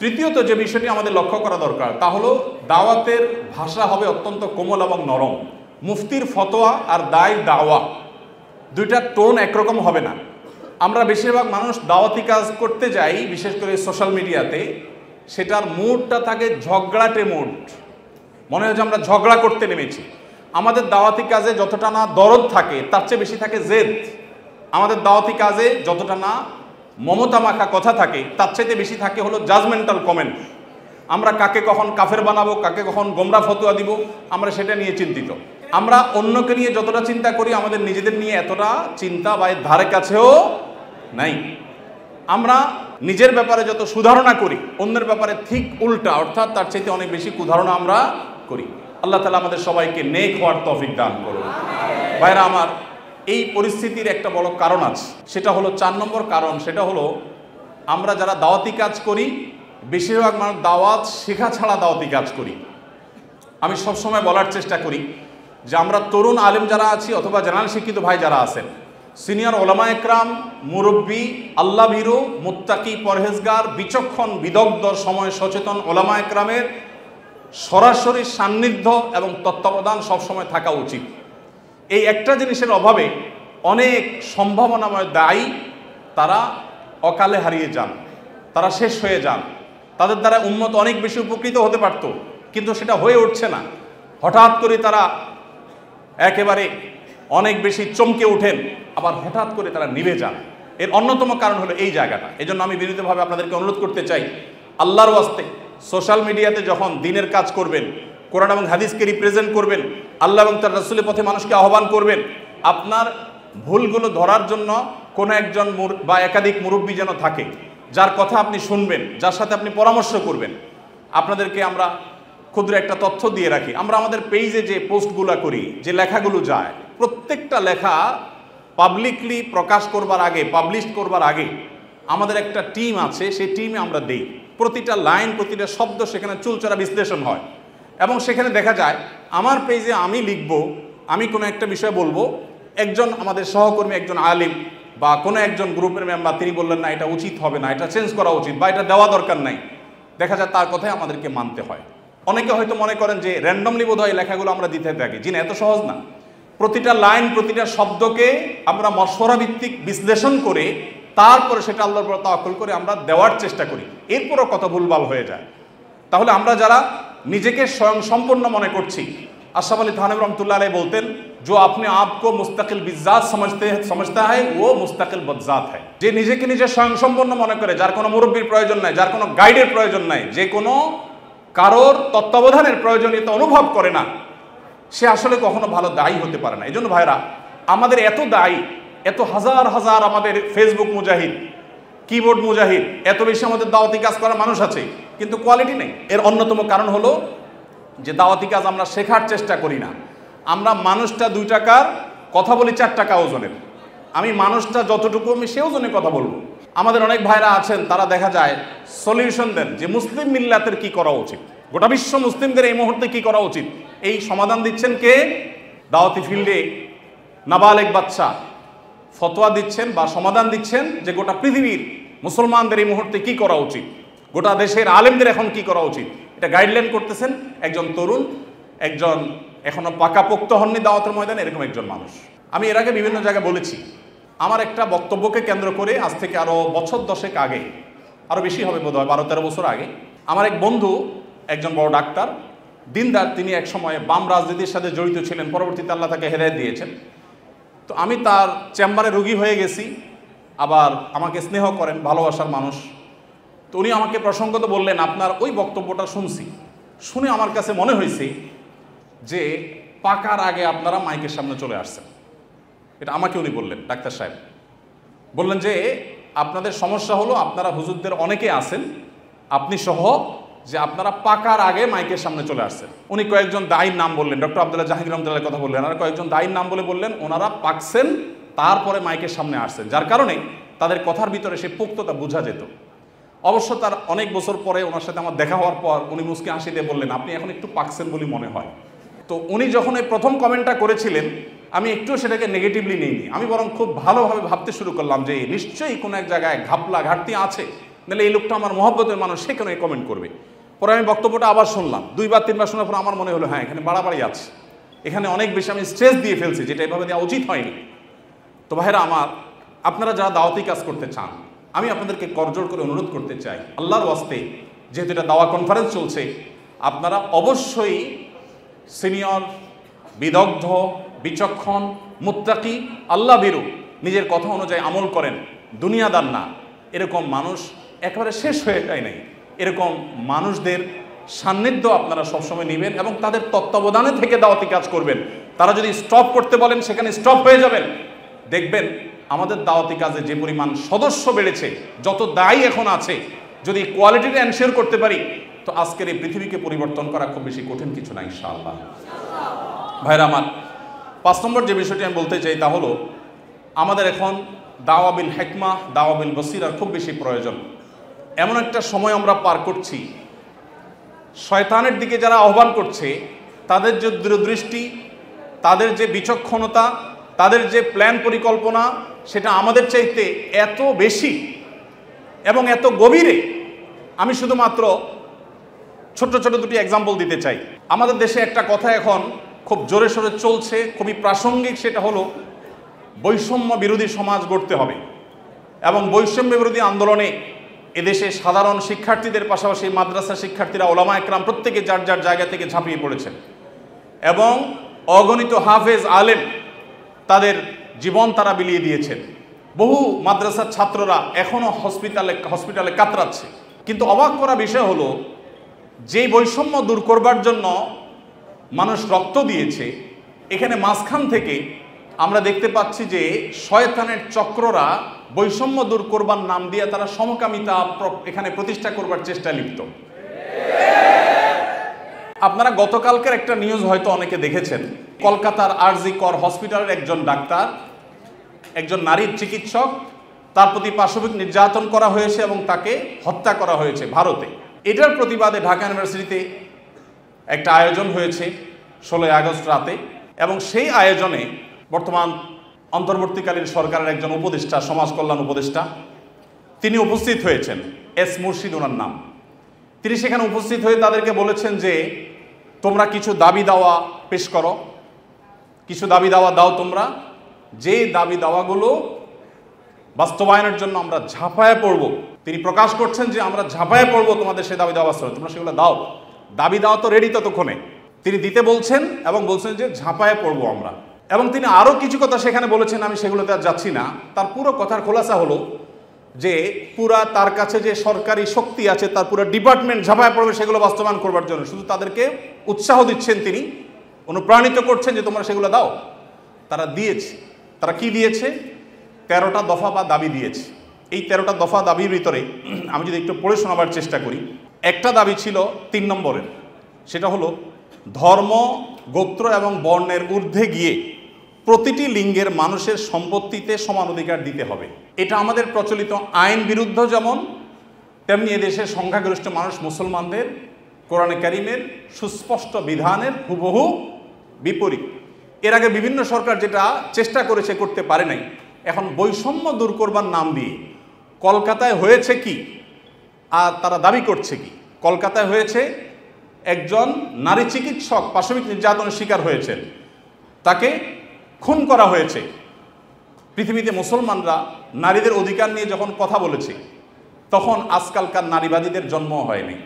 তৃতীয়ত যে বিষয়টি আমাদের লক্ষ্য করা দরকার তা হলো দাওয়াতের ভাষা হবে অত্যন্ত কোমল এবং নরম। মুফতির ফতোয়া আর দায়ের দাওয়া দুইটা টোন একরকম হবে না। আমরা বেশিরভাগ মানুষ দাওয়াতি কাজ করতে যাই, বিশেষ করে সোশ্যাল মিডিয়াতে, সেটার মুডটা থাকে ঝগড়াটে মুড, মনে হয় যে আমরা ঝগড়া করতে নেমেছি। আমাদের দাওয়াতি কাজে যতটা না দরদ থাকে তার চেয়ে বেশি থাকে জেদ। আমাদের দাওয়াতি কাজে যতটা না মমতা মাখা কথা থাকে তার চাইতে বেশি থাকে হলো জাজমেন্টাল কমেন্ট। আমরা কাকে কখন কাফের বানাবো, কাকে কখন গোমরা ফতোয়া দিব, আমরা সেটা নিয়ে চিন্তিত। আমরা অন্যকে নিয়ে যতটা চিন্তা করি আমাদের নিজেদের নিয়ে এতটা চিন্তা বা এর ধারে কাছেও নাই। আমরা নিজের ব্যাপারে যত সুধারণা করি অন্যের ব্যাপারে ঠিক উল্টা, অর্থাৎ তার চাইতে অনেক বেশি কুধারণা আমরা করি। আল্লাহ তাআলা আমাদের সবাইকে নেক হওয়ার তৌফিক দান করুন। ভাইরা আমার, এই পরিস্থিতির একটা বড় কারণ আছে, সেটা হলো 4 নম্বর কারণ, সেটা হলো আমরা যারা দাওয়াতি কাজ করি বেশিরভাগ মানুষ দাওয়াত শেখা ছাড়া দাওয়াতি কাজ করি। আমি সবসময় বলার চেষ্টা করি যে আমরা তরুণ আলেম যারা আছি অথবা জেনারেল শিক্ষিত ভাই যারা আছেন, সিনিয়র ওলামা একরাম, মুরব্বী, আল্লাহ ভীরু, মুত্তাকি, পরহেজগার, বিচক্ষণ, বিদগ্ধ, সময় সচেতন ওলামা একরামের সরাসরি সান্নিধ্য এবং তত্ত্বাবধান সবসময় থাকা উচিত। এই একটা জিনিসের অভাবে অনেক সম্ভাবনাময় দায়ী তারা অকালে হারিয়ে যান, তারা শেষ হয়ে যান। তাদের দ্বারা উম্মত অনেক বেশি উপকৃত হতে পারত, কিন্তু সেটা হয়ে উঠছে না। হঠাৎ করে তারা একেবারে অনেক বেশি চমকে ওঠেন, আবার হঠাৎ করে তারা নিভে যান। এর অন্যতম কারণ হলো এই জায়গাটা। এজন্য আমি বিনীতভাবে আপনাদেরকে অনুরোধ করতে চাই, আল্লাহর ওয়াস্তে সোশ্যাল মিডিয়াতে যখন দিনের কাজ করবেন, কোরআন এবং হাদিসকে রিপ্রেজেন্ট করবেন, আল্লাহ এবং তার রাসূলের পথে মানুষকে আহ্বান করবেন, আপনার ভুলগুলো ধরার জন্য কোনো একজন বা একাধিক মুরব্বী যেন থাকে, যার কথা আপনি শুনবেন, যার সাথে আপনি পরামর্শ করবেন। আপনাদেরকে আমরা ক্ষুদ্র একটা তথ্য দিয়ে রাখি, আমরা আমাদের পেজে যে পোস্টগুলো করি, যে লেখাগুলো যায়, প্রত্যেকটা লেখা পাবলিকলি প্রকাশ করবার আগে, পাবলিশ করবার আগে আমাদের একটা টিম আছে, সেই টিমে আমরা দেই। প্রতিটা লাইন, প্রতিটা শব্দ সেখানে চুলচেরা বিশ্লেষণ হয় এবং সেখানে দেখা যায় আমার পেজে আমি লিখব, আমি কোনো একটা বিষয় বলবো, একজন আমাদের সহকর্মী, একজন আলিম বা কোনো একজন গ্রুপের মেম্বার তিনি বললেন না এটা উচিত হবে না, এটা চেঞ্জ করা উচিত বা এটা দেওয়া দরকার নাই, দেখা যায় তার কথাই আমাদেরকে মানতে হয়। অনেকে হয়তো মনে করেন যে র্যান্ডমলি বোধহয় এই লেখাগুলো আমরা দিতে থাকি, জি না, এত সহজ না। প্রতিটা লাইন, প্রতিটা শব্দকে আমরা মশওয়ারা ভিত্তিক বিশ্লেষণ করে তারপরে সেটা আল্লাহর উপর তাওয়াক্কুল করে আমরা দেওয়ার চেষ্টা করি, এরপরও কত ভুলভাল হয়ে যায়। তাহলে আমরা যারা নিজেকে স্বয়ং সম্পূর্ণ মনে করছি, আশরাফ আলী থানভী রহমতুল্লাহ আলাইহি বলতেন, जो अपने आप को मुस्तकिल बिज़ात समझता है वो मुस्तकिल बज़ात है। যে নিজেকে নিজে স্বয়ং সম্পূর্ণ মনে করে, যার কোনো মুরব্বীর প্রয়োজন নাই, যার কোনো গাইডের প্রয়োজন নাই, যে কোনো কারোর তত্ত্বাবধানের প্রয়োজনীয়তা অনুভব করে না, সে আসলে কখনো ভালো দায়ী হতে পারে না। এই জন্য ভাইরা, আমাদের এত দায়ী, এত হাজার হাজার আমাদের ফেসবুক মুজাহিদ, কিবোর্ড মুজাহিদ, এত বেশি আমাদের দাওয়াতি কাজ করা মানুষ আছে, কিন্তু কোয়ালিটি নেই। এর অন্যতম কারণ হলো যে দাওয়াতি কাজ আমরা শেখার চেষ্টা করি না। আমরা মানুষটা 2 টাকার কথা বলি 4 টাকা ওজনের। আমি মানুষটা যতটুকু আমি সে ওজনে কথা বলবো। আমাদের অনেক ভাইরা আছেন, তারা দেখা যায় সলিউশন দেন যে মুসলিম মিল্লাতের কি করা উচিত। গোটা বিশ্ব মুসলিমদের এই মুহূর্তে কি করা উচিত, এই সমাধান দিচ্ছেন কে? দাওয়াতি ফিল্ডে নাবালেগ বাচ্চা ফতোয়া দিচ্ছেন বা সমাধান দিচ্ছেন যে গোটা পৃথিবীর মুসলমানদের এই মুহূর্তে কি করা উচিত, গোটা দেশের আলেমদের এখন কি করা উচিত, এটা গাইডলাইন করতেছেন একজন তরুণ, একজন এখনো পাকাপোক্ত হননি দাওয়াতের ময়দানে এরকম একজন মানুষ। আমি এর আগে বিভিন্ন জায়গায় বলেছি, আমার একটা বক্তব্যকে কেন্দ্র করে আজ থেকে আরো বছর 10 আগে, আরো বেশি হবে বোধ হয় 12-13 বছর আগে, আমার এক বন্ধু একজন বড় ডাক্তার দিনদার, তিনি এক সময় বাম রাজনীতির সাথে জড়িত ছিলেন, পরবর্তীতে আল্লাহ তাকে হেদায়েত দিয়েছেন। তো আমি তার চেম্বারে রোগী হয়ে গেছি, আবার আমাকে স্নেহ করেন, ভালোবাসার মানুষ। তো উনি আমাকে প্রসঙ্গত বললেন, আপনার ওই বক্তব্যটা শুনছি, শুনে আমার কাছে মনে হয়েছে যে পাকার আগে আপনারা মাইকের সামনে চলে আসছেন। এটা আমাকে উনি বললেন, ডাক্তার সাহেব বললেন যে আপনাদের সমস্যা হলো আপনারা হুজুরদের অনেকে আছেন, আপনি সহ, যে আপনারা পাকার আগে মাইকের সামনে চলে আসছেন। উনি কয়েকজন দায়ীর নাম বললেন, ডক্টর আব্দুল্লাহ জাহাঙ্গীর রহমতুল্লাহর কথা বললেন, আর কয়েকজন দায়ীর নাম বললেন ওনারা পাকছেন, তারপরে মাইকের সামনে আসছেন, যার কারণে তাদের কথার ভিতরে সে পোক্ততা বোঝা যেত। অবশ্য তার অনেক বছর পরে ওনার সাথে আমার দেখা হওয়ার পর উনি মুস্কি হাসি দিয়ে বললেন, আপনি এখন একটু পাকছেন বলে মনে হয়। তো উনি যখন এই প্রথম কমেন্টটা করেছিলেন, আমি একটু সেটাকে নেগেটিভলি নিইনি, আমি বরং খুব ভালোভাবে ভাবতে শুরু করলাম যে নিশ্চয়ই কোনো এক জায়গায় ঘাপলা ঘাটতি আছে, নাহলে এই লোকটা আমার মহব্বতের মানুষ, সে কেন এই কমেন্ট করবে। পরে আমি বক্তব্যটা আবার শুনলাম, 2-3 শোনার পর আমার মনে হলো হ্যাঁ এখানে বাড়াবাড়ি আছে, এখানে অনেক বেশি আমি স্ট্রেস দিয়ে ফেলছি, যেটা এভাবে দেওয়া উচিত হয়নি। তো ভাইরা আমার, আপনারা যারা দাওয়াতি কাজ করতে চান, আমি আপনাদেরকে করজোড় করে অনুরোধ করতে চাই, আল্লাহর ওয়াস্তে, যেহেতু এটা দাওয়া কনফারেন্স চলছে, আপনারা অবশ্যই সিনিয়র, বিদগ্ধ, বিচক্ষণ, মুত্তাকি, আল্লাহ ভীরু, নিজের কথা অনুযায়ী আমল করেন, দুনিয়াদার না, এরকম মানুষ একেবারে শেষ হয়ে যায় নাই, এরকম মানুষদের সান্নিধ্য আপনারা সবসময় নেবেন এবং তাদের তত্ত্বাবধানে থেকে দাওয়াতি কাজ করবেন। তারা যদি স্টপ করতে বলেন সেখানে স্টপ হয়ে যাবেন। দেখবেন আমাদের দাওয়াতি কাজে যে পরিমাণ সদস্য বেড়েছে, যত দায়ী এখন আছে, যদি কোয়ালিটিটা এনশিওর করতে পারি, তো আজকের এই পৃথিবীকে পরিবর্তন করা খুব বেশি কঠিন কিছু না ইনশাআল্লাহ। ভাইরা আমার, 5 নম্বর যে বিষয়টি আমি বলতে চাই তা হলো, আমাদের এখন দাওয়া বিল হিকমা, দাওয়া বিল বসিরার খুব বেশি প্রয়োজন। এমন একটা সময় আমরা পার করছি, শয়তানের দিকে যারা আহ্বান করছে, তাদের যে দূরদৃষ্টি, তাদের যে বিচক্ষণতা, তাদের যে প্ল্যান পরিকল্পনা, সেটা আমাদের চাইতে এত বেশি এবং এত গভীরে। আমি শুধুমাত্র ছোট ছোট 2টি এক্সাম্পল দিতে চাই। আমাদের দেশে একটা কথা এখন খুব জোরে সোরে চলছে, খুবই প্রাসঙ্গিক, সেটা হলো বৈষম্য বিরোধী সমাজ গড়তে হবে। এবং বৈষম্য বিরোধী আন্দোলনে এদেশে সাধারণ শিক্ষার্থীদের পাশাপাশি মাদ্রাসা শিক্ষার্থীরা, ওলামা একরাম প্রত্যেকে যার যার জায়গা থেকে ঝাঁপিয়ে পড়েছেন এবং অগণিত হাফেজ আলেম তাদের জীবন তারা বিলিয়ে দিয়েছেন। বহু মাদ্রাসার ছাত্ররা এখনো হসপিটালে কাতরাচ্ছে। কিন্তু অবাক করা বিষয় হলো, যেই বৈষম্য দূর করবার জন্য মানুষ রক্ত দিয়েছে, এখানে মাঝখান থেকে আমরা দেখতে পাচ্ছি যে শয়তানের চক্ররা বৈষম্য দূর করবার নাম দিয়ে তারা সমকামিতা এখানে প্রতিষ্ঠা করবার চেষ্টায় লিপ্ত। আপনারা গতকালকের একটা নিউজ হয়তো অনেকে দেখেছেন, কলকাতার আরজি কর হসপিটালের একজন ডাক্তার, একজন নারীর চিকিৎসক, তার প্রতি পাশবিক নির্যাতন করা হয়েছে এবং তাকে হত্যা করা হয়েছে ভারতে। এটার প্রতিবাদে ঢাকা ইউনিভার্সিটিতে একটা আয়োজন হয়েছে 16 আগস্ট রাতে, এবং সেই আয়োজনে বর্তমান অন্তর্বর্তীকালীন সরকারের একজন উপদেষ্টা, সমাজ কল্যাণ উপদেষ্টা, তিনি উপস্থিত হয়েছেন, এস মুর্শিদ ওনার নাম। তিনি সেখানে উপস্থিত হয়ে তাদেরকে বলেছেন যে তোমরা কিছু দাবি দাওয়া পেশ করো, কিছু দাবি দাওয়া দাও তোমরা, যে দাবি দাওয়াগুলো বাস্তবায়নের জন্য আমরা ঝাঁপায়ে পড়ব। তিনি প্রকাশ করছেন যে আমরা ঝাঁপায়ে পড়ব তোমাদের সেই দাবি দাওয়া বাস্তবায়ন, তোমরা সেগুলো দাও। দাবি দাওয়া তো রেডি ততক্ষণে, তিনি দিতে বলছেন এবং বলছেন যে ঝাঁপায়ে পড়ব আমরা। এবং তিনি আরও কিছু কথা সেখানে বলেছেন, আমি সেগুলোতে আর যাচ্ছি না। তার পুরো কথার খোলাসা হলো যে পুরা তার কাছে যে সরকারি শক্তি আছে, তার পুরো ডিপার্টমেন্ট ঝাঁপায়ে পড়বে সেগুলো বাস্তবায়ন করবার জন্য। শুধু তাদেরকে উৎসাহ দিচ্ছেন, তিনি অনুপ্রাণিত করছেন যে তোমরা সেগুলো দাও। তারা দিয়েছে। তারা কি দিয়েছে? 13টা দফা বা দাবি দিয়েছে। এই 13টা দফা দাবির ভিতরে আমি যদি একটু পড়ে শোনাবার চেষ্টা করি, একটা দাবি ছিল 3 নম্বরের, সেটা হলো ধর্ম, গোত্র এবং বর্ণের ঊর্ধ্বে গিয়ে প্রতিটি লিঙ্গের মানুষের সম্পত্তিতে সমান অধিকার দিতে হবে। এটা আমাদের প্রচলিত আইন বিরুদ্ধ যেমন, তেমনি এদেশের সংখ্যাগরিষ্ঠ মানুষ মুসলমানদের কোরআনে কারিমের সুস্পষ্ট বিধানের হুবহু বিপরীত। এর আগে বিভিন্ন সরকার যেটা চেষ্টা করেছে, করতে পারে নাই। এখন বৈষম্য দূর করবার নাম দিয়ে কলকাতায় হয়েছে কি আর তারা দাবি করছে কি? কলকাতায় হয়েছে, একজন নারী চিকিৎসক পাশবিক নির্যাতনের শিকার হয়েছেন, তাকে খুন করা হয়েছে। পৃথিবীতে মুসলমানরা নারীদের অধিকার নিয়ে যখন কথা বলেছে, তখন আজকালকার নারীবাদীদের জন্ম হয়নি।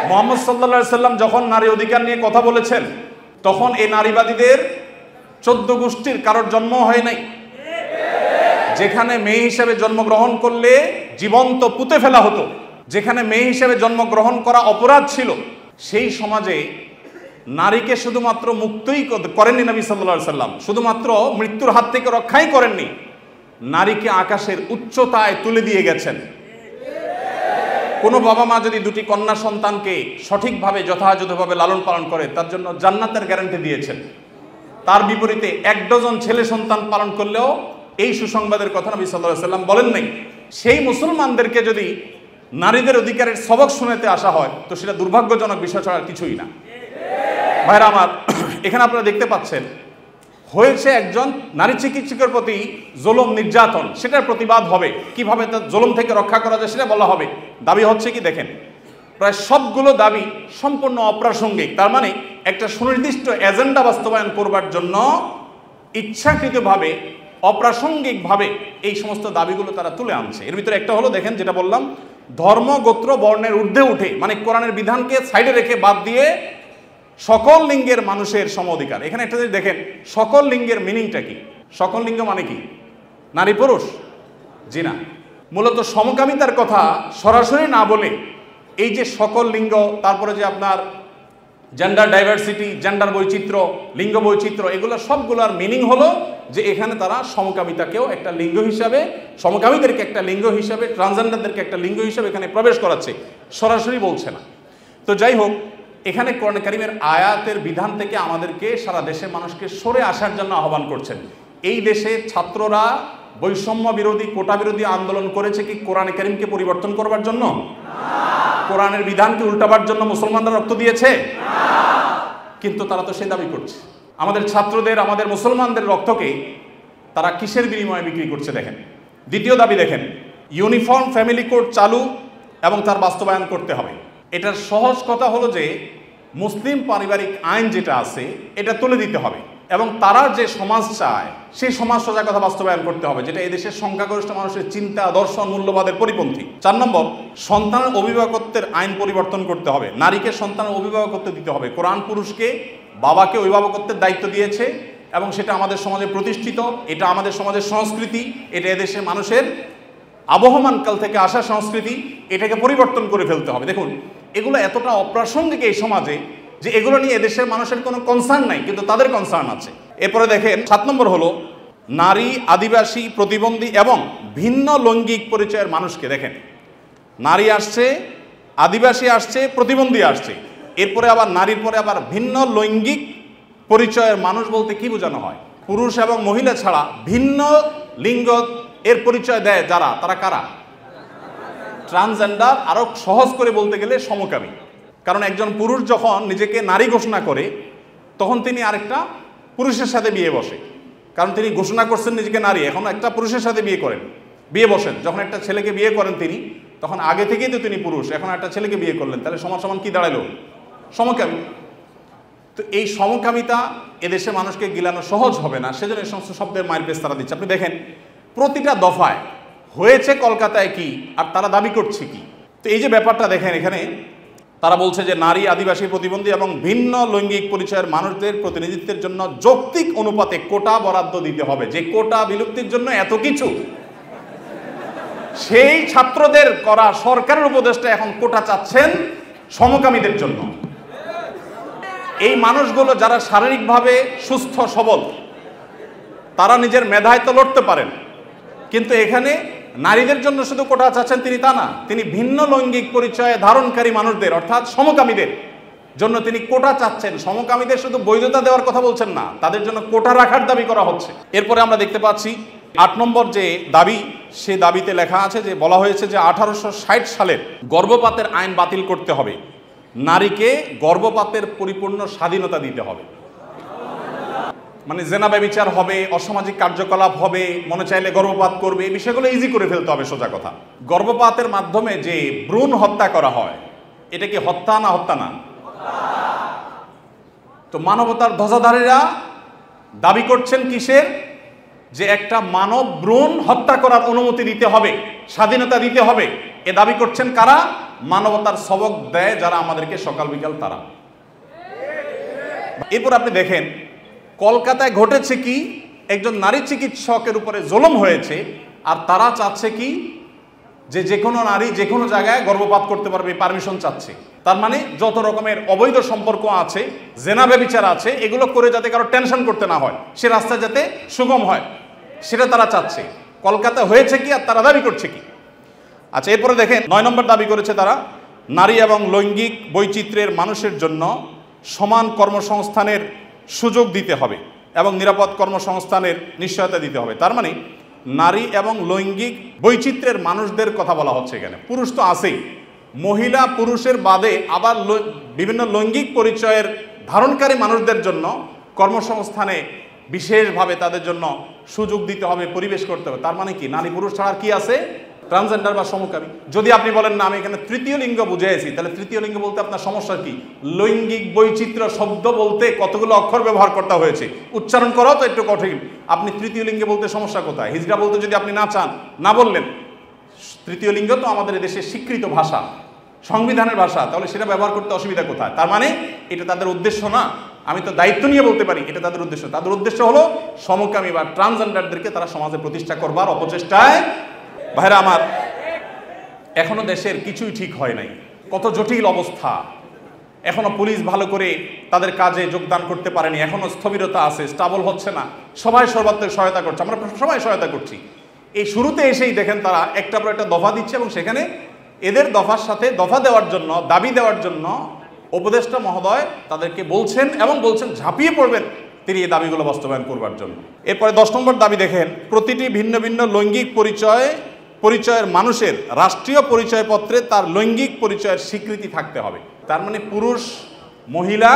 মুহাম্মদ সাল্লাল্লাহু আলাইহি সাল্লাম যখন নারী অধিকার নিয়ে কথা বলেছেন, তখন এই নারীবাদীদের 14 গোষ্ঠীর কারোর জন্ম হয় নাই। যেখানে মেয়ে হিসেবে জন্মগ্রহণ করলে জীবন্ত পুঁতে ফেলা হতো, যেখানে মেয়ে হিসেবে জন্মগ্রহণ করা অপরাধ ছিল, সেই সমাজে নারীকে শুধুমাত্র মুক্তই করেননি নবী সাল্লাল্লাহু আলাইহি সাল্লাম, শুধুমাত্র মৃত্যুর হাত থেকে রক্ষাই করেননি, নারীকে আকাশের উচ্চতায় তুলে দিয়ে গেছেন। কোনো বাবা মা যদি দুটি কন্যা সন্তানকে সঠিকভাবে যথাযথভাবে লালন পালন করে, তার জন্য জান্নাতের গ্যারান্টি দিয়েছেন। তার বিপরীতে 1 ডজন ছেলে সন্তান পালন করলেও এই সুসংবাদের কথা নবী সাল্লাল্লাহু আলাইহি সাল্লাম বলেন নাই। সেই মুসলমানদেরকে যদি নারীদের অধিকারের সবক শোনাতে আসা হয়, তো সেটা দুর্ভাগ্যজনক বিষয় ছাড়া কিছুই না। ভাইরা আমার, এখানে আপনারা দেখতে পাচ্ছেন, হয়েছে একজন নারী চিকিৎসকের প্রতি জুলুম নির্যাতন, সেটার প্রতিবাদ হবে, কিভাবে তার জুলুম থেকে রক্ষা করা যায় সেটা বলা হবে। দাবি হচ্ছে কি দেখেন, প্রায় সবগুলো দাবি সম্পূর্ণ অপ্রাসঙ্গিক। তার মানে একটা সুনির্দিষ্ট এজেন্ডা বাস্তবায়ন করবার জন্য ইচ্ছাকৃতভাবে অপ্রাসঙ্গিকভাবে এই সমস্ত দাবিগুলো তারা তুলে আনছে। এর ভিতরে একটা হলো, দেখেন যেটা বললাম, ধর্ম গোত্র বর্ণের ঊর্ধ্বে উঠে, মানে কোরআনের বিধানকে সাইডে রেখে বাদ দিয়ে সকল লিঙ্গের মানুষের সম অধিকার। এখানে একটা যদি দেখেন, সকল লিঙ্গের মিনিংটা কি? সকল লিঙ্গ মানে কি? নারী পুরুষ? জি না, মূলত সমকামিতার কথা সরাসরি না বলে এই যে সকল লিঙ্গ, তারপরে যে আপনার জেন্ডার ডাইভার্সিটি, জেন্ডার বৈচিত্র্য, লিঙ্গ বৈচিত্র্য, এগুলো সবগুলোর মিনিং হলো যে এখানে তারা সমকামিতাকেও একটা লিঙ্গ হিসাবে, সমকামীদেরকে একটা লিঙ্গ হিসাবে, ট্রান্সজেন্ডারদেরকে একটা লিঙ্গ হিসাবে এখানে প্রবেশ করাচ্ছে, সরাসরি বলছে না। তো যাই হোক, এখানে কোরআন কারীমের আয়াতের বিধান থেকে আমাদেরকে, সারা দেশের মানুষকে সরে আসার জন্য আহ্বান করছেন। এই দেশে ছাত্ররা বৈষম্য বিরোধী, কোটা বিরোধী আন্দোলন করেছে কি কোরআন কারীমকে পরিবর্তন করবার জন্য? কোরআনের বিধানকে উল্টাবার জন্য মুসলমানরা রক্ত দিয়েছে? কিন্তু তারা তো সেই দাবি করছে। আমাদের ছাত্রদের, আমাদের মুসলমানদের রক্তকে তারা কিসের বিনিময়ে বিক্রি করছে দেখেন। দ্বিতীয় দাবি দেখেন, ইউনিফর্ম ফ্যামিলি কোড চালু এবং তার বাস্তবায়ন করতে হবে। এটার সহজ কথা হলো যে মুসলিম পারিবারিক আইন যেটা আছে এটা তুলে দিতে হবে, এবং তারা যে সমাজ চায় সেই সমাজ সোজা কথা বাস্তবায়ন করতে হবে, যেটা এদেশের সংখ্যাগরিষ্ঠ মানুষের চিন্তা, দর্শন, মূল্যবাদের পরিপন্থী। 4 নম্বর, সন্তানের অভিভাবকত্বের আইন পরিবর্তন করতে হবে। নারীকে সন্তানের অভিভাবকত্ব দিতে হবে। কোরআন পুরুষকে, বাবাকে অভিভাবকত্বের দায়িত্ব দিয়েছে, এবং সেটা আমাদের সমাজে প্রতিষ্ঠিত, এটা আমাদের সমাজের সংস্কৃতি, এটা এদেশের মানুষের আবহমানকাল থেকে আসা সংস্কৃতি, এটাকে পরিবর্তন করে ফেলতে হবে। দেখুন, এগুলো এতটা অপ্রাসঙ্গিক এই সমাজে যে এগুলো নিয়ে এদেশের মানুষের কোনো কনসার্ন নাই, কিন্তু তাদের কনসার্ন আছে। এরপরে দেখেন 7 নম্বর হলো, নারী, আদিবাসী, প্রতিবন্ধী এবং ভিন্ন লৈঙ্গিক পরিচয়ের মানুষকে, দেখেন নারী আসছে, আদিবাসী আসছে, প্রতিবন্ধী আসছে, এরপরে আবার নারীর পরে আবার ভিন্ন লৈঙ্গিক পরিচয়ের মানুষ বলতে কি বোঝানো হয়? পুরুষ এবং মহিলা ছাড়া ভিন্ন লিঙ্গ এর পরিচয় দেয় যারা, তারা কারা? ট্রান্সজেন্ডার। আরো সহজ করে বলতে গেলে সমকামী। কারণ একজন পুরুষ যখন নিজেকে নারী ঘোষণা করে, তখন তিনি আরেকটা পুরুষের সাথে বিয়ে বসে, কারণ তিনি ঘোষণা করছেন নিজেকে নারী, এখন একটা পুরুষের সাথে বিয়ে বসেন। যখন একটা ছেলেকে বিয়ে করেন তিনি, তখন আগে থেকেই তো তিনি পুরুষ, এখন একটা ছেলেকে বিয়ে করলেন, তাহলে সমান সমান কি দাঁড়ালো? সমকামী। তো এই সমকামিতা এদেশে মানুষকে গিলানো সহজ হবে না, সেজন্য এই সমস্ত শব্দের মায়ের পেশ তারা দিচ্ছে। আপনি দেখেন প্রতিটা দফায় হয়েছে কলকাতায় কি, আর তারা দাবি করছে কি। তো এই যে ব্যাপারটা দেখেন, এখানে তারা বলছে যে নারী, আদিবাসী, প্রতিবন্ধী এবং ভিন্ন লৈঙ্গিক পরিচয়ের মানুষদের প্রতিনিধিত্বের জন্য যৌক্তিক অনুপাতে কোটা বরাদ্দ দিতে হবে। যে কোটা বিলুপ্তির জন্য এত কিছু, সেই ছাত্রদের করা সরকারের উপদেষ্টা এখন কোটা চাচ্ছেন সমকামীদের জন্য। এই মানুষগুলো যারা শারীরিকভাবে সুস্থ সবল, তারা নিজের মেধায় তো লড়তে পারেন, কিন্তু এখানে নারীদের জন্য শুধু কোটা চাচ্ছেন তিনি তা না, তিনি ভিন্ন লৈঙ্গিক পরিচয় ধারণকারী মানুষদের অর্থাৎ সমকামীদের জন্য তিনি কোটা চাচ্ছেন। সমকামীদের শুধু বৈধতা দেওয়ার কথা বলছেন না, তাদের জন্য কোটা রাখার দাবি করা হচ্ছে। এরপরে আমরা দেখতে পাচ্ছি 8 নম্বর যে দাবি, সে দাবিতে লেখা আছে যে বলা হয়েছে যে 1860 সালের গর্ভপাতের আইন বাতিল করতে হবে, নারীকে গর্ভপাতের পরিপূর্ণ স্বাধীনতা দিতে হবে। মানে জেনা ব্যভিচার হবে, অসামাজিক কার্যকলাপ হবে, মনে চাইলে গর্ভপাত করবে, এই বিষয়গুলো ইজি করে ফেলতে হবে। সোজা কথা, গর্ভপাতের মাধ্যমে যে ভ্রূণ হত্যা করা হয় এটা কি হত্যা না হত্যা না? তো মানবতার ধ্বজাধারীরা দাবি করছেন কিসের? যে একটা মানব ভ্রূণ হত্যা করার অনুমতি দিতে হবে, স্বাধীনতা দিতে হবে। এ দাবি করছেন কারা? মানবতার সবক দেয় যারা আমাদেরকে সকাল বিকাল তারা। এরপর আপনি দেখেন কলকাতায় ঘটেছে কি, একজন নারী চিকিৎসকের উপরে জুলুম হয়েছে, আর তারা চাচ্ছে কি যে যে কোনো নারী যে কোনো জায়গায় গর্ভপাত করতে পারবে, পারমিশন চাচ্ছে। তার মানে যত রকমের অবৈধ সম্পর্ক আছে, জেনা ব্যভিচার আছে, এগুলো করে যাতে কারো টেনশন করতে না হয়, সে রাস্তা যাতে সুগম হয়, সেটা তারা চাচ্ছে। কলকাতা হয়েছে কি আর তারা দাবি করছে কি? আচ্ছা, এরপরে দেখেন 9 নম্বর দাবি করেছে তারা, নারী এবং লৈঙ্গিক বৈচিত্র্যের মানুষের জন্য সমান কর্মসংস্থানের সুযোগ দিতে হবে এবং নিরাপদ কর্মসংস্থানের নিশ্চয়তা দিতে হবে। তার মানে নারী এবং লৈঙ্গিক বৈচিত্র্যের মানুষদের কথা বলা হচ্ছে এখানে। পুরুষ তো আছেই, মহিলা পুরুষের বাদে আবার বিভিন্ন লৈঙ্গিক পরিচয়ের ধারণকারী মানুষদের জন্য কর্মসংস্থানে বিশেষভাবে তাদের জন্য সুযোগ দিতে হবে, পরিবেশ করতে হবে। তার মানে কি নারী পুরুষ ছাড়া কি আছে? ট্রান্সজেন্ডার বা সমকামী। যদি আপনি বলেন না আমি এখানে তৃতীয় লিঙ্গ বুঝেছি, তাহলে তৃতীয় লিঙ্গ বলতে আপনার সমস্যা কি? লৈঙ্গিক বৈচিত্র্য শব্দ বলতে কতগুলো অক্ষর ব্যবহার করতে হয়েছে, উচ্চারণ করাও তো একটু কঠিন। আপনি তৃতীয় লিঙ্গে বলতে সমস্যা কোথায়? হিজড়া বলতে যদি আপনি না চান, না বললেন। তৃতীয় লিঙ্গ তো আমাদের দেশের স্বীকৃত ভাষা, সংবিধানের ভাষা, তাহলে সেটা ব্যবহার করতে অসুবিধা কোথায়? তার মানে এটা তাদের উদ্দেশ্য না। আমি তো দায়িত্ব নিয়ে বলতে পারি এটা তাদের উদ্দেশ্য। তাদের উদ্দেশ্য হলো সমকামী বা ট্রান্সজেন্ডারদেরকে তারা সমাজে প্রতিষ্ঠা করবার অপচেষ্টায়। ভাইরা আমার, এখনো দেশের কিছুই ঠিক হয় নাই, কত জটিল অবস্থা। এখনো পুলিশ ভালো করে তাদের কাজে যোগদান করতে পারেনি, এখনো স্থবিরতা আছে, স্টাবল হচ্ছে না। সবাই সর্বাত্মক সহায়তা করছে, আমরা সবাই সহায়তা করছি। এই শুরুতে এসেই দেখেন তারা একটা পর একটা দফা দিচ্ছে এবং সেখানে এদের দফার সাথে দফা দেওয়ার জন্য, দাবি দেওয়ার জন্য উপদেষ্টা মহোদয় তাদেরকে বলছেন এবং বলছেন ঝাঁপিয়ে পড়বেন তিনি এই দাবিগুলো বাস্তবায়ন করবার জন্য। এরপরে 10 নম্বর দাবি দেখেন, প্রতিটি ভিন্ন ভিন্ন লৈঙ্গিক পরিচয়ের মানুষের রাষ্ট্রীয় পরিচয়পত্রে তার লৈঙ্গিক পরিচয়ের স্বীকৃতি থাকতে হবে। তার মানে পুরুষ মহিলা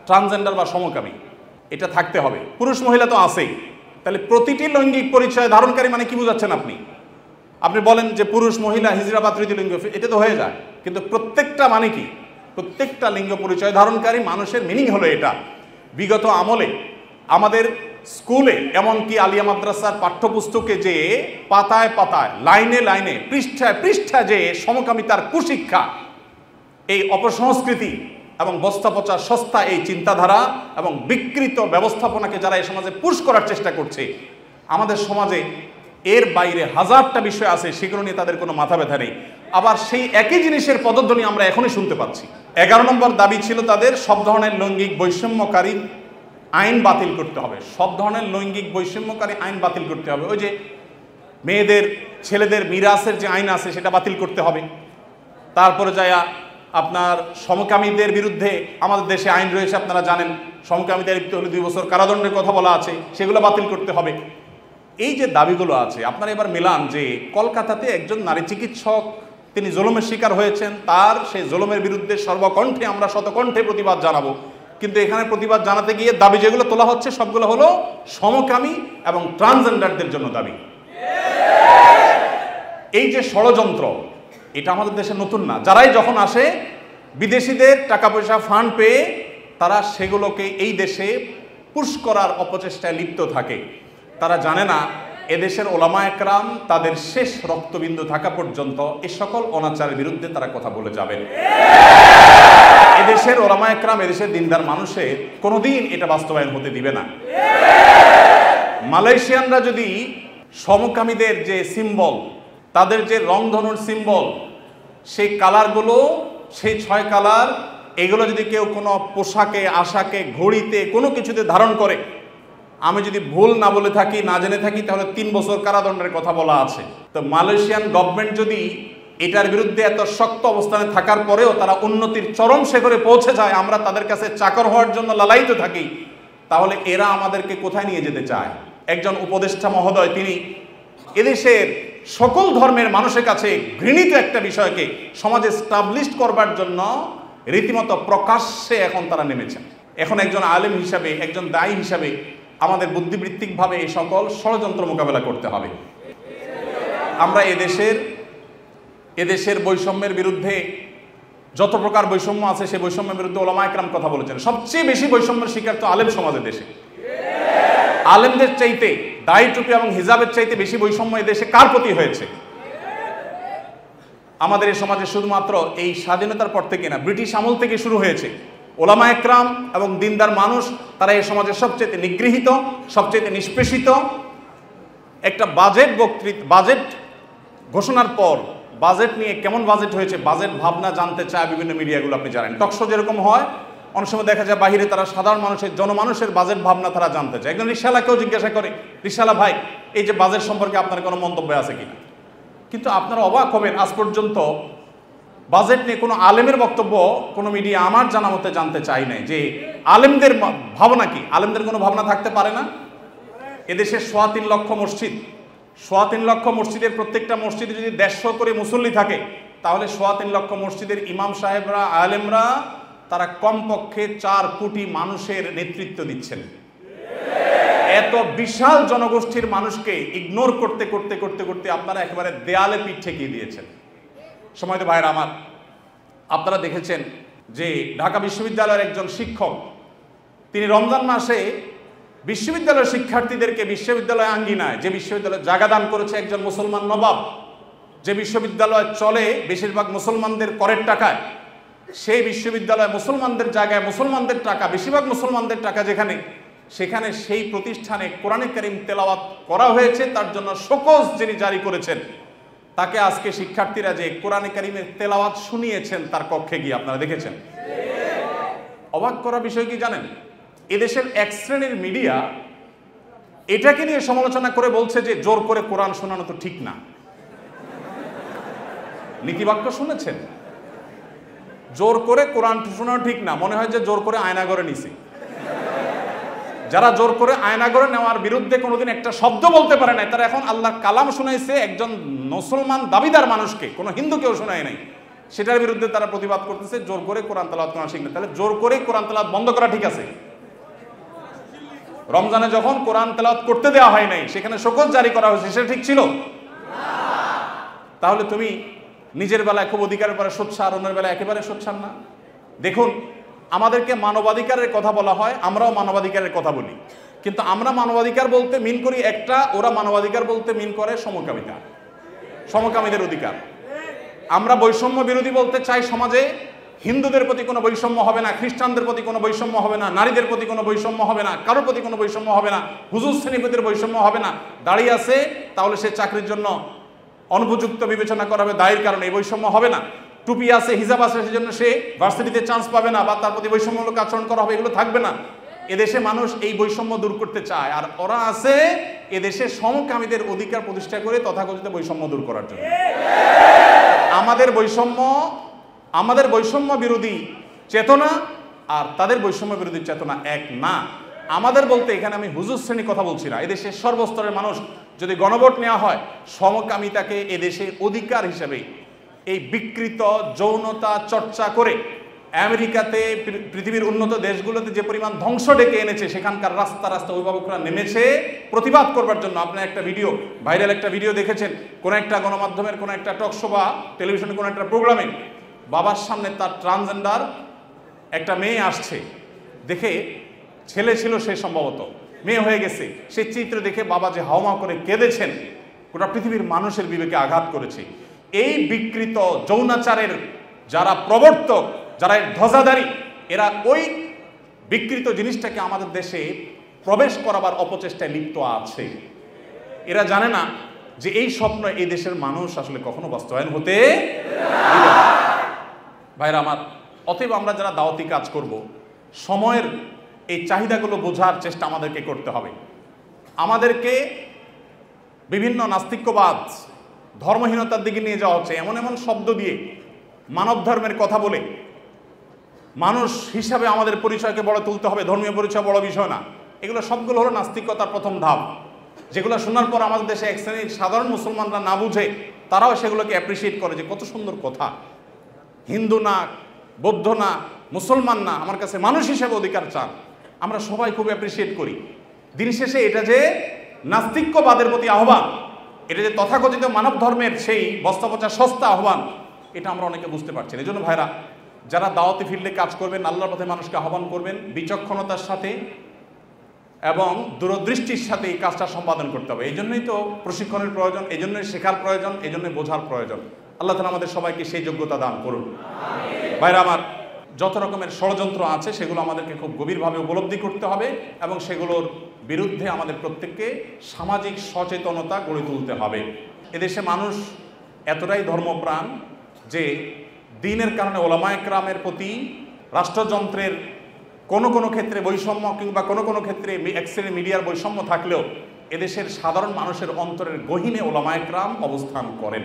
ট্রান্সজেন্ডার বা সমকামী এটা থাকতে হবে। পুরুষ মহিলা তো আছেই, তাহলে প্রতিটি লৈঙ্গিক পরিচয় ধারণকারী মানে কি বোঝাচ্ছেন আপনি? আপনি বলেন যে পুরুষ মহিলা হিজড়া বা তৃতীয় লিঙ্গ, এটা তো হয়ে যায়, কিন্তু প্রত্যেকটা মানে কি? প্রত্যেকটা লিঙ্গ পরিচয় ধারণকারী মানুষের মিনিং হলো এটা। বিগত আমলে আমাদের স্কুলে, এমনকি আলিয়া মাদ্রাসার পাঠ্যপুস্তকে যে পাতায় পাতায়, লাইনে লাইনে, পৃষ্ঠায় পৃষ্ঠায় যে সমকামিতার কুশিক্ষা, এই অপসংস্কৃতি এবং বস্তা পচা সস্তা এই চিন্তাধারা এবং বিকৃত ব্যবস্থাপনাকে যারা এই সমাজে পুশ করার চেষ্টা করছে, আমাদের সমাজে এর বাইরে হাজারটা বিষয় আছে, সেগুলো নিয়ে তাদের কোনো মাথা ব্যথা নেই। আবার সেই একই জিনিসের পদধ্বনি আমরা এখনই শুনতে পাচ্ছি। 11 নম্বর দাবি ছিল তাদের, সব ধরনের লৈঙ্গিক বৈষম্যকারী আইন বাতিল করতে হবে। সব ধরনের লৈঙ্গিক বৈষম্যকারী আইন বাতিল করতে হবে। ওই যে মেয়েদের ছেলেদের মিরাসের যে আইন আছে সেটা বাতিল করতে হবে। তারপরে যায় আপনার সমকামীদের বিরুদ্ধে আমাদের দেশে আইন রয়েছে, আপনারা জানেন, সমকামীদের লিপ্ত হলে 2 বছর কারাদণ্ডের কথা বলা আছে, সেগুলো বাতিল করতে হবে। এই যে দাবিগুলো আছে, আপনারা এবার মিলান যে কলকাতাতে একজন নারী চিকিৎসক তিনি জুলুমের শিকার হয়েছেন, তার সেই জুলুমের বিরুদ্ধে সর্বকণ্ঠে আমরা শতকণ্ঠে প্রতিবাদ জানাবো, কিন্তু এখানে প্রতিবাদ জানাতে গিয়ে দাবি যেগুলো তোলা হচ্ছে সবগুলো হলো সমকামী এবং ট্রান্সজেন্ডারদের জন্য দাবি। এই যে ষড়যন্ত্র, এটা আমাদের দেশে নতুন না। যারাই যখন আসে বিদেশিদের টাকা পয়সা ফান্ড পেয়ে তারা সেগুলোকে এই দেশে পুশ করার অপচেষ্টায় লিপ্ত থাকে। তারা জানে না এদেশের ওলামা একরাম তাদের শেষ রক্তবিন্দু থাকা পর্যন্ত এ সকল অনাচারের বিরুদ্ধে তারা কথা বলে যাবেন। এদেশের ওলামা একরাম, এদেশের দিনদার মানুষের কোনোদিন এটা বাস্তবায়ন হতে দিবে না। মালয়েশিয়ানরা যদি সমকামীদের যে সিম্বল, তাদের যে রংধনুর সিম্বল, সেই কালারগুলো, সেই 6 কালার, এগুলো যদি কেউ কোনো পোশাকে, আশাকে, ঘড়িতে, কোনো কিছুতে ধারণ করে, আমি যদি ভুল না বলে থাকি, না জেনে থাকি, তাহলে 3 বছর কারাদণ্ডের কথা বলা আছে। তো মালয়েশিয়ান গভর্নমেন্ট যদি এটার বিরুদ্ধে এত শক্ত অবস্থানে থাকার পরেও তারা উন্নতির চরম শিখরে পৌঁছে যায়, আমরা তাদের কাছে চাকর হওয়ার জন্য লালায়িত থাকি, তাহলে এরা আমাদেরকে কোথায় নিয়ে যেতে চায়? একজন উপদেষ্টা মহোদয় তিনি এদেশের সকল ধর্মের মানুষের কাছে ঘৃণিত একটা বিষয়কে সমাজে স্টাবলিশ করবার জন্য রীতিমতো প্রকাশ্যে এখন তারা নেমেছেন। এখন একজন আলেম হিসাবে, একজন দায়ী হিসাবে আমাদের বুদ্ধিবৃত্তিকভাবে এই সকল ষড়যন্ত্র মোকাবেলা করতে হবে। আমরা এদেশের বৈষম্যের বিরুদ্ধে, যত প্রকার বৈষম্য আছে সেই বৈষম্যের বিরুদ্ধে ওলামা একরাম কথা বলেছেন। সবচেয়ে বেশি বৈষম্যের শিকার তো আলেম সমাজের দেশে। আলেমদের চাইতে, দাড়ি টুপি এবং হিজাবের চাইতে বেশি বৈষম্য এদেশে কার প্রতি হয়েছে? আমাদের এই সমাজে শুধুমাত্র এই স্বাধীনতার পর থেকে না, ব্রিটিশ আমল থেকে শুরু হয়েছে। ওলামা একরাম এবং দিনদার মানুষ তারা এই সমাজের সবচেয়ে নিগৃহীত, সবচেয়ে নিষ্পেষিত। একটা বাজেট ঘোষণার পর বাজেট নিয়ে কেমন বাজেট হয়েছে, বাজেট ভাবনা জানতে চায় বিভিন্ন মিডিয়াগুলো। আপনি জানেন টকশো যেরকম হয়, অনেক সময় দেখা যায় বাহিরে তারা সাধারণ মানুষের, জনমানুষের বাজেট ভাবনা তারা জানতে চায়। একজন রিকশাওয়ালাকেও জিজ্ঞাসা করে, রিকশাওয়ালা ভাই, এই যে বাজেট সম্পর্কে আপনার কোনো মন্তব্য আছে কিনা? কিন্তু আপনারা অবাক হবেন, আজ পর্যন্ত বাজেট নিয়ে কোনো আলেমের বক্তব্য কোনো মিডিয়া আমার জানা মতে জানতে চাই নাই যে আলেমদের ভাবনা কি। আলেমদের কোনো ভাবনা থাকতে পারে না? এদেশে 3.25 লক্ষ মসজিদ, 3.25 লক্ষ মসজিদের প্রত্যেকটা মসজিদে যদি 150 করে মুসল্লি থাকে, তাহলে 3.25 লক্ষ মসজিদের ইমাম সাহেবরা, আলেমরা তারা কমপক্ষে 4 কোটি মানুষের নেতৃত্ব দিচ্ছেন। এত বিশাল জনগোষ্ঠীর মানুষকে ইগনোর করতে করতে করতে করতে আপনারা একেবারে দেয়ালে পিঠ ঠেকিয়ে দিয়েছেন। সময়ত ভাইরা আমার, আপনারা দেখেছেন যে ঢাকা বিশ্ববিদ্যালয়ের একজন শিক্ষক, তিনি রমজান মাসে বিশ্ববিদ্যালয়ের শিক্ষার্থীদেরকে বিশ্ববিদ্যালয় আঙ্গিনায়, যে বিশ্ববিদ্যালয় জায়গা দান করেছে একজন মুসলমান নবাব, যে বিশ্ববিদ্যালয় চলে বেশিরভাগ মুসলমানদের করের টাকায়, সেই বিশ্ববিদ্যালয় মুসলমানদের জায়গায়, মুসলমানদের টাকা, বেশিরভাগ মুসলমানদের টাকা যেখানে, সেখানে সেই প্রতিষ্ঠানে কোরআনে কারীম তেলাওয়াত করা হয়েছে। তার জন্য শোকজ যিনি জারি করেছেন, তাকে আজকে শিক্ষার্থীরা যে কোরআনে কারীমের তেলাওয়াত শুনিয়েছেন তার কক্ষে গিয়ে, আপনারা দেখেছেন। অবাক করা বিষয় কি জানেন? এদেশের এক শ্রেণীর মিডিয়া এটাকে নিয়ে সমালোচনা করে বলছে যে জোর করে কোরআন শোনানো তো ঠিক না। নীতিবাক্য শুনেছেন? জোর করে কোরআন শোনানো ঠিক না, মনে হয় যে জোর করে আয়নাঘরে নিছে। যারা জোর করে আয়নাঘরে নেওয়ার বিরুদ্ধে কোনোদিন একটা শব্দ বলতে পারে নাই, তারা এখন আল্লাহর কালাম শুনাইছে একজন মুসলমান দাবিদার মানুষকে, কোনো হিন্দুকেও শোনায় নাই, সেটার বিরুদ্ধে তারা প্রতিবাদ করতেছে জোর করে কোরআন তেলাওয়াত করা ঠিক না। তাহলে জোর করে কোরআন তেলাওয়াত বন্ধ করা ঠিক আছে? রমজানে যখন কোরআন তেলাওয়াত করতে দেওয়া হয় নাই, সেখানে শোকজ জারি করা হয়েছে, সেটা ঠিক ছিল? তাহলে তুমি নিজের বেলায় খুব অধিকারের পরে সোচ্চার, অন্যের বেলায় একেবারে সোচ্চার না। দেখুন, আমাদেরকে মানবাধিকারের কথা বলা হয়, আমরাও মানবাধিকারের কথা বলি, কিন্তু আমরা মানবাধিকার বলতে মিন করি একটা, ওরা মানবাধিকার বলতে মিন করে সমকামিতা, সমকামীদের অধিকার। আমরা বৈষম্য বিরোধী বলতে চাই, সমাজে হিন্দুদের প্রতি কোনো বৈষম্য হবে না, খ্রিস্টানদের প্রতি কোনো বৈষম্য হবে না, নারীদের প্রতি কোনো বৈষম্য হবে না, কারোর প্রতি কোনো বৈষম্য হবে না, হুজুর শ্রেণীপতির বৈষম্য হবে না। দাঁড়িয়ে আছে তাহলে সে চাকরির জন্য অনুপযুক্ত বিবেচনা করা হবে, দায়ের কারণে এই বৈষম্য হবে না। টুপি আছে, হিজাব আছে, সেজন্য সে ভার্সিটিতে চান্স পাবে না বা তার প্রতি বৈষম্যমূলক আচরণ করা হবে, এগুলো থাকবে না। এদেশে মানুষ এই বৈষম্য দূর করতে চায়, আর ওরা আছে এদেশে সমকামীদের অধিকার প্রতিষ্ঠা করে তথাকথিত বৈষম্য দূর করার জন্য। আমাদের বৈষম্য বিরোধী চেতনা আর তাদের বৈষম্য বিরোধী চেতনা এক না। আমাদের বলতে এখানে আমি হুজুর শ্রেণী কথা বলছি না, এদেশের সর্বস্তরের মানুষ যদি গণভোট নেওয়া হয়, সমকামিতাকে এদেশে অধিকার হিসেবে এই বিকৃত যৌনতা চর্চা করে আমেরিকাতে, পৃথিবীর উন্নত দেশগুলোতে যে পরিমাণ ধ্বংস ডেকে এনেছে, সেখানকার রাস্তা রাস্তা অভিভাবকরা নেমেছে প্রতিবাদ করবার জন্য। আপনার একটা ভিডিও, ভাইরাল একটা ভিডিও দেখেছেন, কোনো একটা গণমাধ্যমের কোনো একটা টকশো বা টেলিভিশনের কোনো একটা প্রোগ্রামে বাবার সামনে তার ট্রান্সজেন্ডার একটা মেয়ে আসছে, দেখে ছেলে ছিল সে, সম্ভবত মেয়ে হয়ে গেছে, সেই চিত্র দেখে বাবা যে হাওমাও করে কেঁদেছেন, গোটা পৃথিবীর মানুষের বিবেকে আঘাত করেছে। এই বিকৃত যৌনাচারের যারা প্রবর্তক, যারা ধ্বজাধারী, এরা ওই বিকৃত জিনিসটাকে আমাদের দেশে প্রবেশ করাবার অপচেষ্টায় লিপ্ত আছে। এরা জানে না যে এই স্বপ্ন এই দেশের মানুষ আসলে কখনো বাস্তবায়ন হতে দিবে না। ভাইরা আমার, অতএব আমরা যারা দাওয়াতি কাজ করব, সময়ের এই চাহিদাগুলো বোঝার চেষ্টা আমাদেরকে করতে হবে। আমাদেরকে বিভিন্ন নাস্তিক্যবাদ, ধর্মহীনতার দিকে নিয়ে যাওয়া হচ্ছে, এমন এমন শব্দ দিয়ে, মানব ধর্মের কথা বলে মানুষ হিসাবে আমাদের পরিচয়কে বড় তুলতে হবে, ধর্মীয় পরিচয় বড় বিষয় না। এগুলো সবগুলো হলো নাস্তিকতার প্রথম ধাপ। যেগুলো শোনার পর আমাদের দেশে এক শ্রেণীর সাধারণ মুসলমানরা না বুঝে তারাও সেগুলোকে অ্যাপ্রিসিয়েট করে যে কত সুন্দর কথা, হিন্দু না, বৌদ্ধ না, মুসলমান না, আমার কাছে মানুষ হিসেবে অধিকার চান। আমরা সবাই খুব অ্যাপ্রিসিয়েট করি। দিন শেষে এটা যে নাস্তিক্যবাদের প্রতি আহ্বান, এটা যে তথাকথিত মানব ধর্মের সেই বস্তা পচা সস্তা আহ্বান, এটা আমরা অনেকে বুঝতে পারছি। এই জন্য ভাইরা, যারা দাওয়াতি ফিল্ডে কাজ করবেন, আল্লাহর পথে মানুষকে আহ্বান করবেন, বিচক্ষণতার সাথে এবং দূরদৃষ্টির সাথে এই কাজটা সম্পাদন করতে হবে। এই জন্যই তো প্রশিক্ষণের প্রয়োজন, এই জন্যই শেখার প্রয়োজন, এই জন্যই বোঝার প্রয়োজন। আল্লাহ তাআলা আমাদের সবাইকে সেই যোগ্যতা দান করুন। ভাইরা আমার, যত রকমের ষড়যন্ত্র আছে সেগুলো আমাদেরকে খুব গভীরভাবে উপলব্ধি করতে হবে এবং সেগুলোর বিরুদ্ধে আমাদের প্রত্যেককে সামাজিক সচেতনতা গড়ে তুলতে হবে। এদেশে মানুষ এতটাই ধর্মপ্রাণ যে দ্বীনের কারণে ওলামায়ে কেরামের প্রতি রাষ্ট্রযন্ত্রের কোনো ক্ষেত্রে বৈষম্য কিংবা কোনো ক্ষেত্রে এক শ্রেণীর মিডিয়ার বৈষম্য থাকলেও এদেশের সাধারণ মানুষের অন্তরের গহীনে ওলামায়ে কেরাম অবস্থান করেন।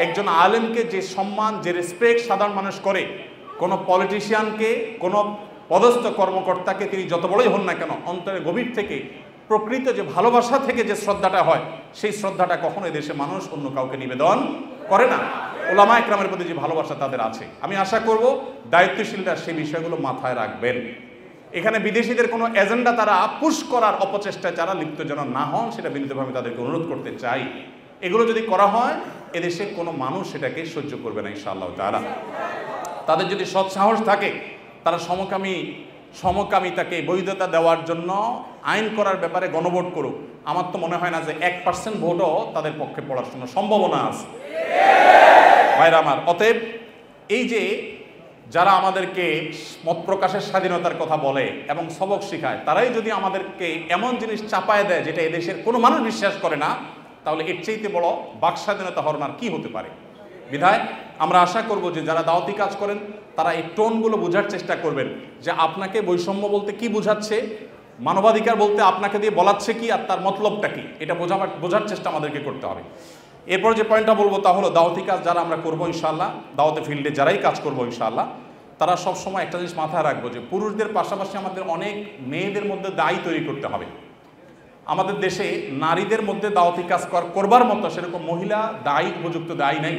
একজন আলেমকে যে সম্মান, যে রেসপেক্ট সাধারণ মানুষ করে, কোনো পলিটিশিয়ানকে, কোনো পদস্থ কর্মকর্তাকে তিনি যত বড়ই হন না কেন, অন্তরের গভীর থেকে প্রকৃত যে ভালোবাসা থেকে যে শ্রদ্ধাটা হয়, সেই শ্রদ্ধাটা কখনো এদেশে মানুষ অন্য কাউকে নিবেদন করে না। ওলামায়ে কেরামের প্রতি যে ভালোবাসা তাদের আছে, আমি আশা করব দায়িত্বশীলরা সেই বিষয়গুলো মাথায় রাখবেন। এখানে বিদেশিদের কোনো এজেন্ডা তারা পুশ করার অপচেষ্টায় যারা লিপ্ত যেন না হন, সেটা বিনীতভাবে তাদেরকে অনুরোধ করতে চাই। এগুলো যদি করা হয়, এদেশের কোনো মানুষ সেটাকে সহ্য করবে না ইনশাআল্লাহ তাআলা। তাদের যদি সৎ সাহস থাকে, তারা সমকামিতাকে বৈধতা দেওয়ার জন্য আইন করার ব্যাপারে গণভোট করুক। আমার তো মনে হয় না যে 1% ভোটও তাদের পক্ষে পড়ার জন্য সম্ভাবনা আছে। ভাইরা আমার, অতএব এই যে যারা আমাদেরকে মত প্রকাশের স্বাধীনতার কথা বলে এবং সবক শিখায়, তারাই যদি আমাদেরকে এমন জিনিস চাপায় দেয় যেটা এদেশের কোনো মানুষ বিশ্বাস করে না, তাহলে এর চাইতে বড় বাক স্বাধীনতা হরমার কি হতে পারে। বিধায় আমরা আশা করব যে যারা দাওয়াতি কাজ করেন তারা এই টোনগুলো বোঝার চেষ্টা করবেন যে আপনাকে বৈষম্য বলতে কি বোঝাচ্ছে, মানবাধিকার বলতে আপনাকে দিয়ে বলাচ্ছে কি, আর তার মতলবটা কি, এটা বোঝার চেষ্টা আমাদেরকে করতে হবে। এরপর যে পয়েন্টটা বলবো তা হলো, দাওয়াতি কাজ যারা আমরা করবো ইনশাআল্লাহ, দাওয়াতি ফিল্ডে যারাই কাজ করবো ইনশাআল্লাহ, তারা সবসময় একটা জিনিস মাথায় রাখবো যে পুরুষদের পাশাপাশি আমাদের অনেক মেয়েদের মধ্যে দায়ী তৈরি করতে হবে। আমাদের দেশে নারীদের মধ্যে দাওয়াতি কাজ করবার মতো সেরকম মহিলা দায়ী, উপযুক্ত দায়ী নাই।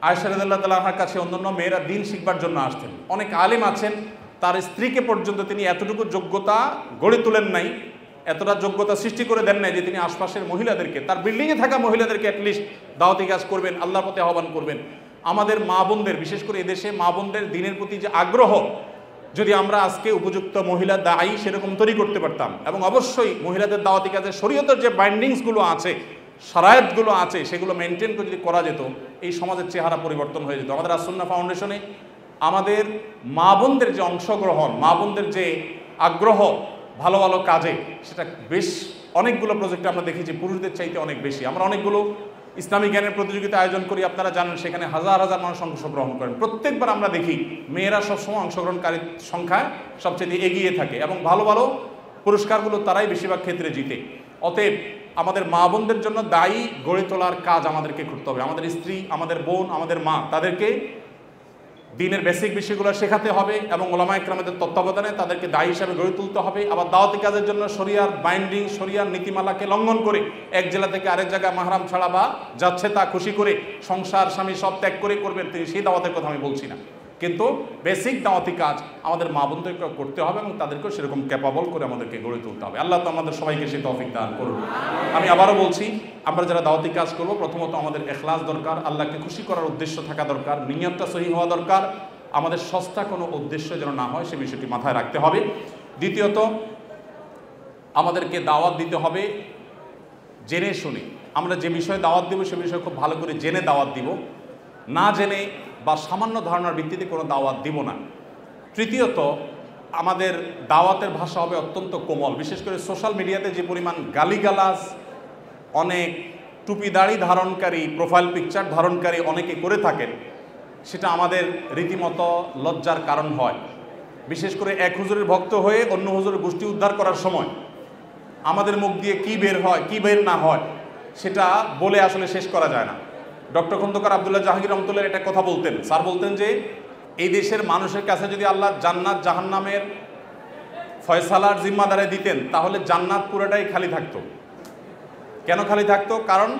আয়েশা রাদিয়াল্লাহু তাআলা আনহার কাছে অন্যান্য মেয়েরা দিন শিখবার জন্য আসতেন। অনেক আলেম আছেন, তার স্ত্রীকে পর্যন্ত তিনি এতটুকু যোগ্যতা গড়ে তোলেন নাই, এতটা যোগ্যতা সৃষ্টি করে দেন নাই যে তিনি আশপাশের মহিলাদেরকে, তার বিল্ডিংয়ে থাকা মহিলাদেরকে অ্যাটলিস্ট দাওয়াতি কাজ করবেন, আল্লাহর পথে আহ্বান করবেন। আমাদের মা বোনদের, বিশেষ করে এদেশে মা বোনদের দিনের প্রতি যে আগ্রহ, যদি আমরা আজকে উপযুক্ত মহিলা দায়ী সেরকম তৈরি করতে পারতাম, এবং অবশ্যই মহিলাদের দাওয়াতি কাজে শরীয়তের যে বাইন্ডিংসগুলো আছে, শারায়াতগুলো আছে, সেগুলো মেনটেন করে যদি করা যেত, এই সমাজের চেহারা পরিবর্তন হয়ে যেত। আমাদের আসুন্নাহ ফাউন্ডেশনে আমাদের মা বোনদের যে অংশগ্রহণ, মা বোনদের যে আগ্রহ ভালো ভালো কাজে, সেটা বেশ অনেকগুলো প্রজেক্টে আমরা দেখেছি পুরুষদের চাইতে অনেক বেশি। আমরা অনেকগুলো ইসলামী জ্ঞানের প্রতিযোগিতা আয়োজন করি, আপনারা জানেন, সেখানে হাজার হাজার মানুষ অংশগ্রহণ করেন। প্রত্যেকবার আমরা দেখি মেয়েরা সবসময় অংশগ্রহণকারীর সংখ্যায় সবচেয়ে এগিয়ে থাকে এবং ভালো ভালো পুরস্কারগুলো তারাই বেশিরভাগ ক্ষেত্রে জিতে। অতএব আমাদের মা বোনদের জন্য দায়ী গড়ে তোলার কাজ আমাদেরকে করতে হবে। আমাদের স্ত্রী, আমাদের বোন, আমাদের মা, তাদেরকে দ্বীনের বেসিক বিষয়গুলো শেখাতে হবে এবং ওলামায়ে কেরামদের তত্ত্বাবধানে তাদেরকে দায়ী হিসাবে গড়ে তুলতে হবে। আবার দাওয়াতি কাজের জন্য শরিয়ার বাইন্ডিং, শরিয়ার নীতিমালাকে লঙ্ঘন করে এক জেলা থেকে আরেক জায়গায় মাহরাম ছাড়া বা যাচ্ছে তা খুশি করে সংসার স্বামী সব ত্যাগ করে করবেন তিনি, সেই দাওয়াতের কথা আমি বলছি না, কিন্তু বেসিক দাওয়াতি কাজ আমাদের মা বোনদেরকে করতে হবে এবং তাদেরকেও সেরকম ক্যাপাবল করে আমাদেরকে গড়ে তুলতে হবে। আল্লাহ তো আমাদের সবাইকে সেই তৌফিক দান করুন। আমি আবারও বলছি, আমরা যারা দাওয়াতি কাজ করব, প্রথমত আমাদের ইখলাস দরকার, আল্লাহকে খুশি করার উদ্দেশ্য থাকা দরকার, নিয়তটা সহি হওয়া দরকার, আমাদের সস্তা কোনো উদ্দেশ্য যেন না হয় সে বিষয়টি মাথায় রাখতে হবে। দ্বিতীয়ত, আমাদেরকে দাওয়াত দিতে হবে জেনে শুনে। আমরা যে বিষয়ে দাওয়াত দিব সে বিষয়ে খুব ভালো করে জেনে দাওয়াত দিব, না জেনে বা সামান্য ধারণার ভিত্তিতে কোনো দাওয়াত দিব না। তৃতীয়ত, আমাদের দাওয়াতের ভাষা হবে অত্যন্ত কোমল। বিশেষ করে সোশ্যাল মিডিয়াতে যে পরিমাণ গালিগালাজ অনেক টুপি দাড়ি ধারণকারী, প্রোফাইল পিকচার ধারণকারী অনেকে করে থাকেন, সেটা আমাদের রীতিমতো লজ্জার কারণ হয়। বিশেষ করে এক হুজুরের ভক্ত হয়ে অন্য হুজুরের গোষ্ঠী উদ্ধার করার সময় আমাদের মুখ দিয়ে কি বের হয় কি বের না হয় সেটা বলে আসলে শেষ করা যায় না। ডক্টর খন্দকার আব্দুল্লাহ জাহাঙ্গীর রহমতুল্লাহ এটা কথা বলতেন। স্যার বলতেন যে এই দেশের মানুষের কাছে যদি আল্লাহ জান্নাত জাহান্নামের ফয়সালার জিম্মাদারে দিতেন, তাহলে জান্নাত পুরোটাই খালি থাকতো, কেন খালি থাকতো? কারণ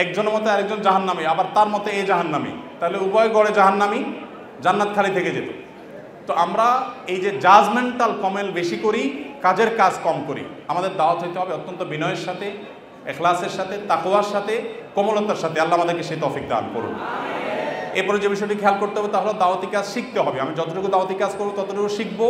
একজনের মতে আরেকজন জাহান্নামী, আবার তার মতে এ জাহান্নামী, তাহলে উভয় গড়ে জাহান্নামী, জান্নাত খালি থেকে যেত। তো আমরা এই যে জাজমেন্টাল কমেন্ট বেশি করি, কাজের কাজ কম করি। আমাদের দাওয়াত হইতে হবে অত্যন্ত বিনয়ের সাথে, এখলাসের সাথে, তাকওয়ার সাথে, কোমলতার সাথে। আল্লাহ আমাদেরকে সেই তৌফিক দান করুন। এরপরে যে বিষয়টি খেয়াল করতে হবে তা হলো দাওয়াতি কাজ শিখতে হবে। আমি যতটুকু দাওয়াতি কাজ করবো ততটুকু শিখবো,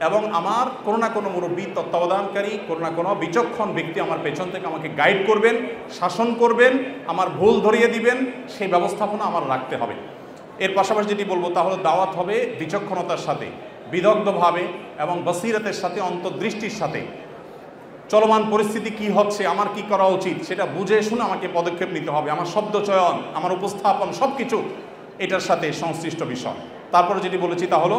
এবং আমার কোনো না কোনো মুরব্বী, তত্ত্বাবধানকারী, কোনো না কোনো বিচক্ষণ ব্যক্তি আমার পেছন থেকে আমাকে গাইড করবেন, শাসন করবেন, আমার ভুল ধরিয়ে দিবেন, সেই ব্যবস্থাপনা আমার রাখতে হবে। এর পাশাপাশি যেটি বলবো তা হলো দাওয়াত হবে বিচক্ষণতার সাথে, বিদগ্ধভাবে এবং বসিরতের সাথে, অন্তর্দৃষ্টির সাথে। চলমান পরিস্থিতি কি হচ্ছে, আমার কি করা উচিত, সেটা বুঝে শুনে আমাকে পদক্ষেপ নিতে হবে। আমার শব্দ চয়ন, আমার উপস্থাপন, সব কিছু এটার সাথে সংশ্লিষ্ট বিষয়। তারপরে যেটি বলেছি তা হলো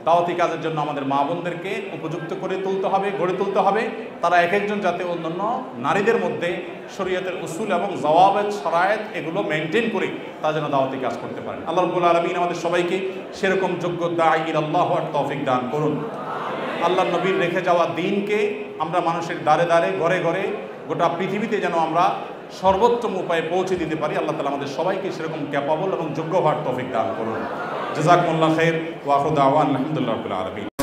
দাওয়াতি কাজের জন্য আমাদের মা বোনদেরকে উপযুক্ত করে তুলতে হবে, গড়ে তুলতে হবে। তারা এক একজন যাতে অন্যান্য নারীদের মধ্যে শরীয়তের উসুল এবং জওয়াবেত, শরায়েত এগুলো মেনটেন করে তারা যেন দাওয়াতি কাজ করতে পারেন। আল্লাহ রাব্বুল আলামিন আমাদের সবাইকে সেরকম যোগ্য দাঈ ইলাল্লাহ হওয়ার তৌফিক দান করুন। আল্লাহ নবীর রেখে যাওয়া দিনকে আমরা মানুষের দ্বারে দ্বারে, ঘরে ঘরে, গোটা পৃথিবীতে যেন আমরা সর্বোত্তম উপায়ে পৌঁছে দিতে পারি। আল্লাহ তাআলা আমাদের সবাইকে সেরকম ক্যাপাবল এবং যোগ্য হওয়ার তৌফিক দান করুন। জাযাকুমুল্লাহ খাইর ওয়া আখিরু দাওয়ানা আলহামদুলিল্লাহি রাব্বিল আলামিন।